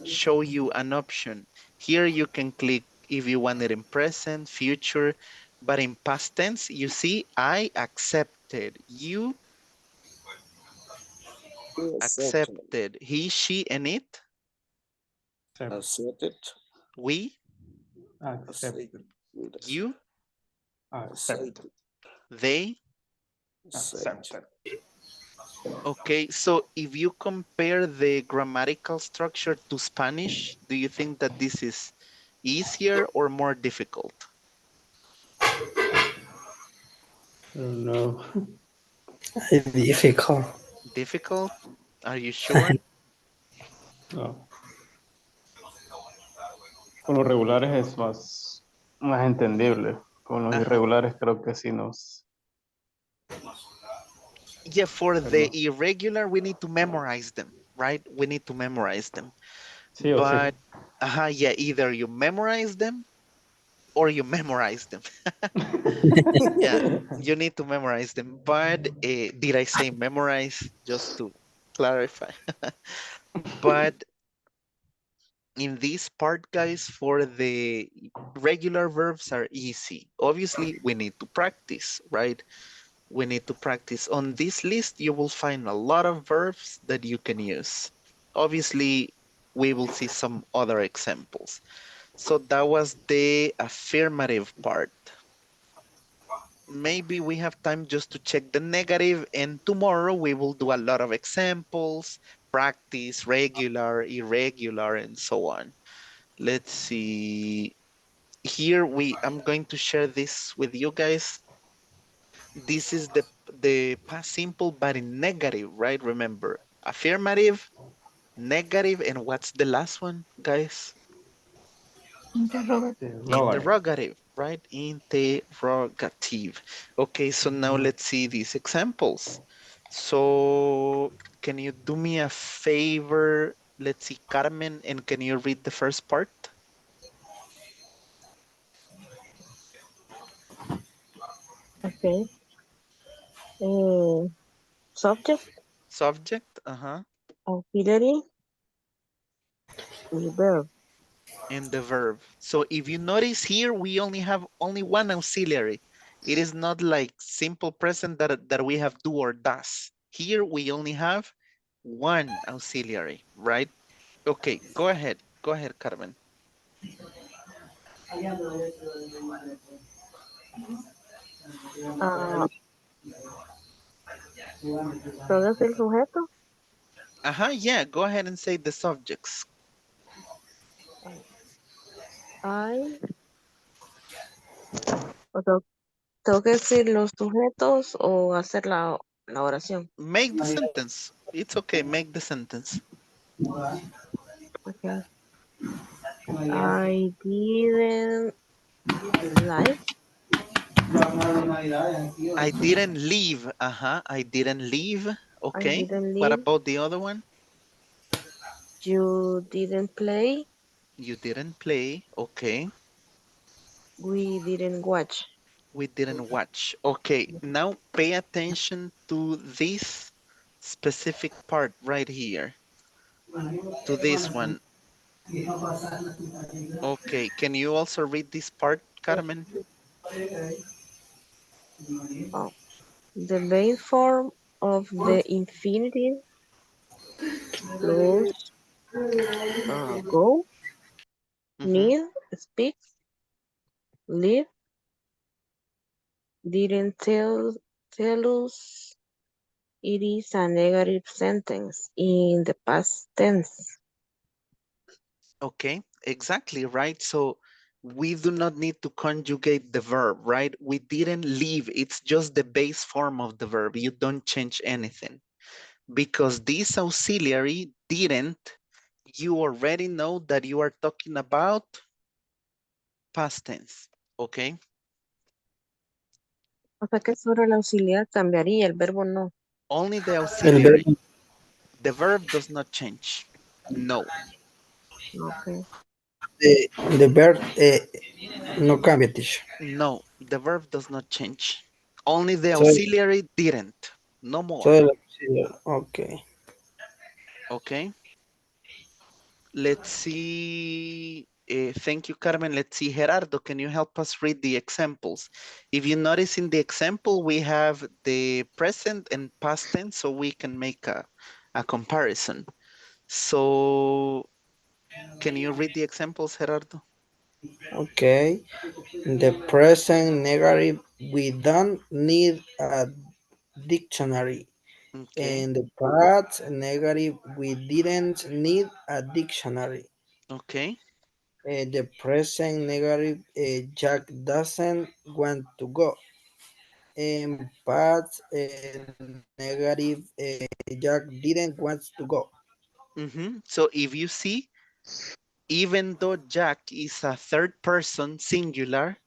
show you an option. Here you can click if you want it in present, future, but in past tense, you see, I accepted. You Accepted. accepted. He, she, and it. Accepted. We, Accepted. you, Accepted. Accepted. they. Accepted. Okay, so if you compare the grammatical structure to Spanish, do you think that this is easier or more difficult? I don't know. Difficult. Difficult? Are you sure? No. Con los regulares es más entendible. Con los Uh-huh. irregulares creo que sí nos... Yeah, for the Perdón. irregular, we need to memorize them, right? We need to memorize them. Sí o sí. But, yeah, either you memorize them or you memorize them. Yeah, you need to memorize them. But did I say memorize just to clarify? But in this part, guys, for the regular verbs are easy. Obviously, we need to practice, right? We need to practice. On this list, you will find a lot of verbs that you can use. Obviously, we will see some other examples. So that was the affirmative part. Maybe we have time just to check the negative, and tomorrow we will do a lot of examples, practice, regular, irregular, and so on. Let's see. Here I'm going to share this with you guys. This is the past simple, but in negative, right? Remember, affirmative, negative, and what's the last one, guys? Interrogative. Interrogative, right? Interrogative. Okay, so now let's see these examples. So can you do me a favor? Let's see, Carmen, and can you read the first part? Okay. Subject, Subject, uh-huh. auxiliary, and verb. And the verb. So if you notice here, we only have only one auxiliary. It is not like simple present that we have do or does. Here we only have one auxiliary, right? Okay, go ahead. Go ahead, Carmen. Ah, ¿Todo es el sujeto? Yeah, go ahead and say the subjects. I, o tengo que decir los sujetos o hacer la oración. Make the sentence. It's okay, make the sentence. Okay. I didn't like. I didn't leave. I didn't leave. I Okay. didn't What leave. about the other one? You didn't play. You didn't play. Okay. We didn't watch. We didn't watch. Okay. Now pay attention to this specific part right here. To this one. Okay. Can you also read this part, Carmen? Oh. The base form of the infinitive plus go, need, speak, live, didn't tell us it is a negative sentence in the past tense. Okay, exactly, right? So we do not need to conjugate the verb, right? We didn't leave. It's just the base form of the verb. You don't change anything. Because this auxiliary didn't, you already know that you are talking about past tense, okay? O sea que solo el auxiliar cambiaría, el verbo no. Only the El auxiliary. verbo, The verb does not change. No. Okay. the verb no cambia, teacher. No, the verb does not change. Only the Solo, auxiliary didn't. No more. solo el auxiliar. Ok. Okay. Let's see. Thank you, Carmen. Let's see, Gerardo, can you help us read the examples? If you notice in the example, we have the present and past tense, so we can make a comparison. So can you read the examples, Gerardo? Okay. The present negative, we don't need a dictionary. Okay, And the past negative, we didn't need a dictionary. okay. The present negative, Jack doesn't want to go. And past negative, Jack didn't want to go. So if you see, even though Jack is a third person singular,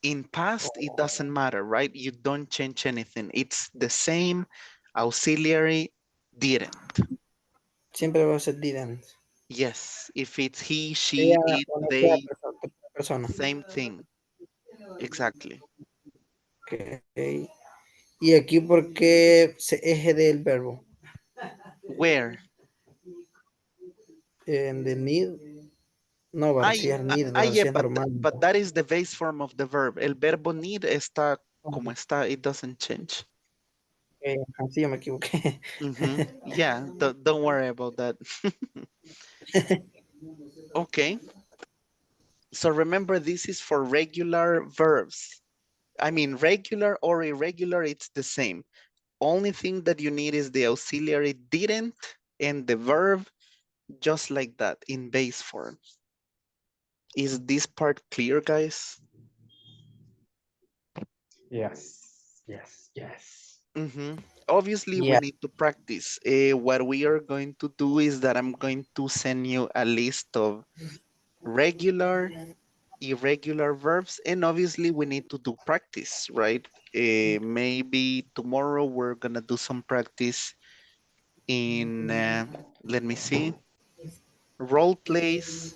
in past, it doesn't matter, right? You don't change anything. It's the same auxiliary didn't. Siempre va a ser didn't. Yes, if it's he, she, Sea it, o no sea they, persona. same thing. Exactly. Okay. Y aquí, ¿por qué se eje del verbo? Where? En the need. No, va a I, decir need, va a yeah, decir normal. but that is the base form of the verb. El verbo need está como está. It doesn't change. Así yo me equivoqué. Yeah, don't worry about that. Okay. So remember, this is for regular verbs. I mean, regular or irregular, it's the same. Only thing that you need is the auxiliary didn't and the verb just like that in base form. Is this part clear, guys? Yes, yes, yes. Obviously, we Yeah. need to practice. What we are going to do is that I'm going to send you a list of regular, irregular verbs, and obviously we need to do practice, right? Maybe tomorrow we're gonna do some practice in, let me see, role plays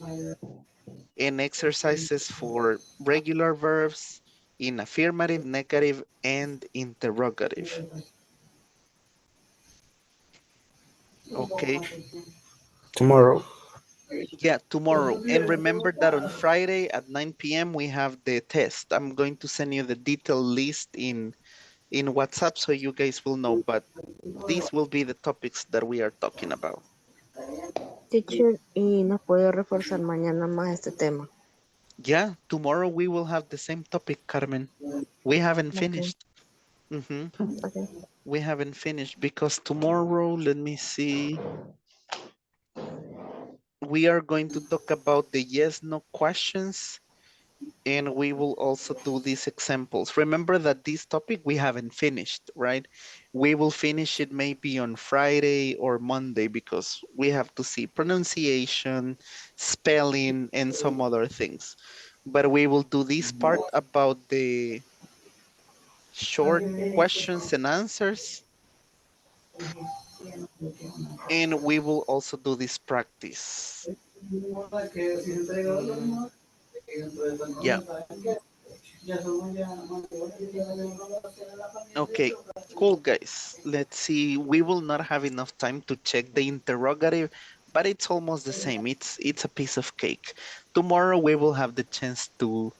and exercises for regular verbs in affirmative, negative, and interrogative. Okay. Tomorrow. Yeah, tomorrow. And remember that on Friday at 9 p.m. we have the test. I'm going to send you the detailed list in in WhatsApp so you guys will know, but these will be the topics that we are talking about. Teacher, y nos puede reforzar mañana más este tema. Yeah, tomorrow we will have the same topic, Carmen. We haven't Okay. finished. Mm-hmm. Okay. We haven't finished because tomorrow, let me see, we are going to talk about the yes, no questions, and we will also do these examples. Remember that this topic we haven't finished, right? We will finish it maybe on Friday or Monday because we have to see pronunciation, spelling, and some other things. But we will do this part about the short questions and answers, and we will also do this practice. Mm, yeah. Okay, cool guys. Let's see. We will not have enough time to check the interrogative, but it's almost the same. It's a piece of cake. Tomorrow we will have the chance to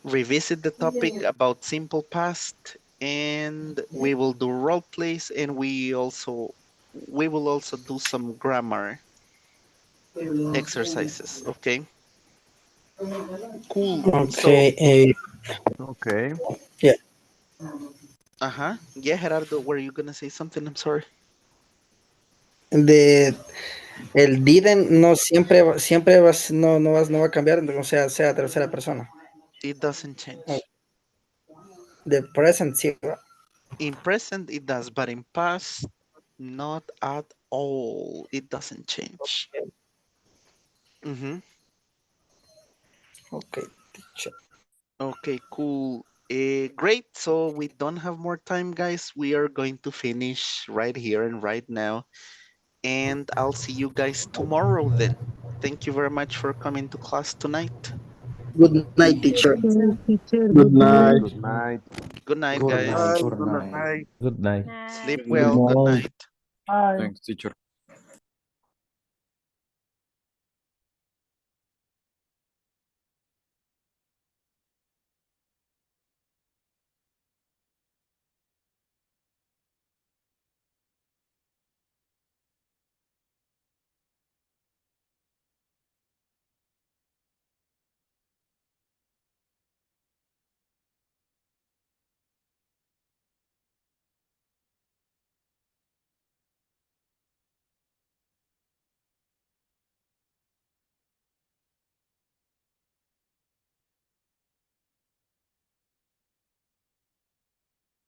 revisit the topic about simple past, and we will do role plays, and we will also do some grammar exercises. Okay, cool. So, Okay. Okay. Yeah. uh-huh. Yeah, Gerardo, were you gonna say something? I'm sorry. De el didn't no siempre siempre vas no va a cambiar, o sea tercera persona. It doesn't change. The present sí. In present, it does, but in past, not at all. It doesn't change. Mm-hmm. Okay, teacher. Okay, cool. Great. So we don't have more time, guys. We are going to finish right here and right now. And I'll see you guys tomorrow then. Thank you very much for coming to class tonight. Good night, teacher. Okay, teacher, Good good night. night. Good night. Good night, Good guys. night. Bye. Good Good night. night. Good night. Sleep Night. Good well. Good night. night. Thanks, teacher.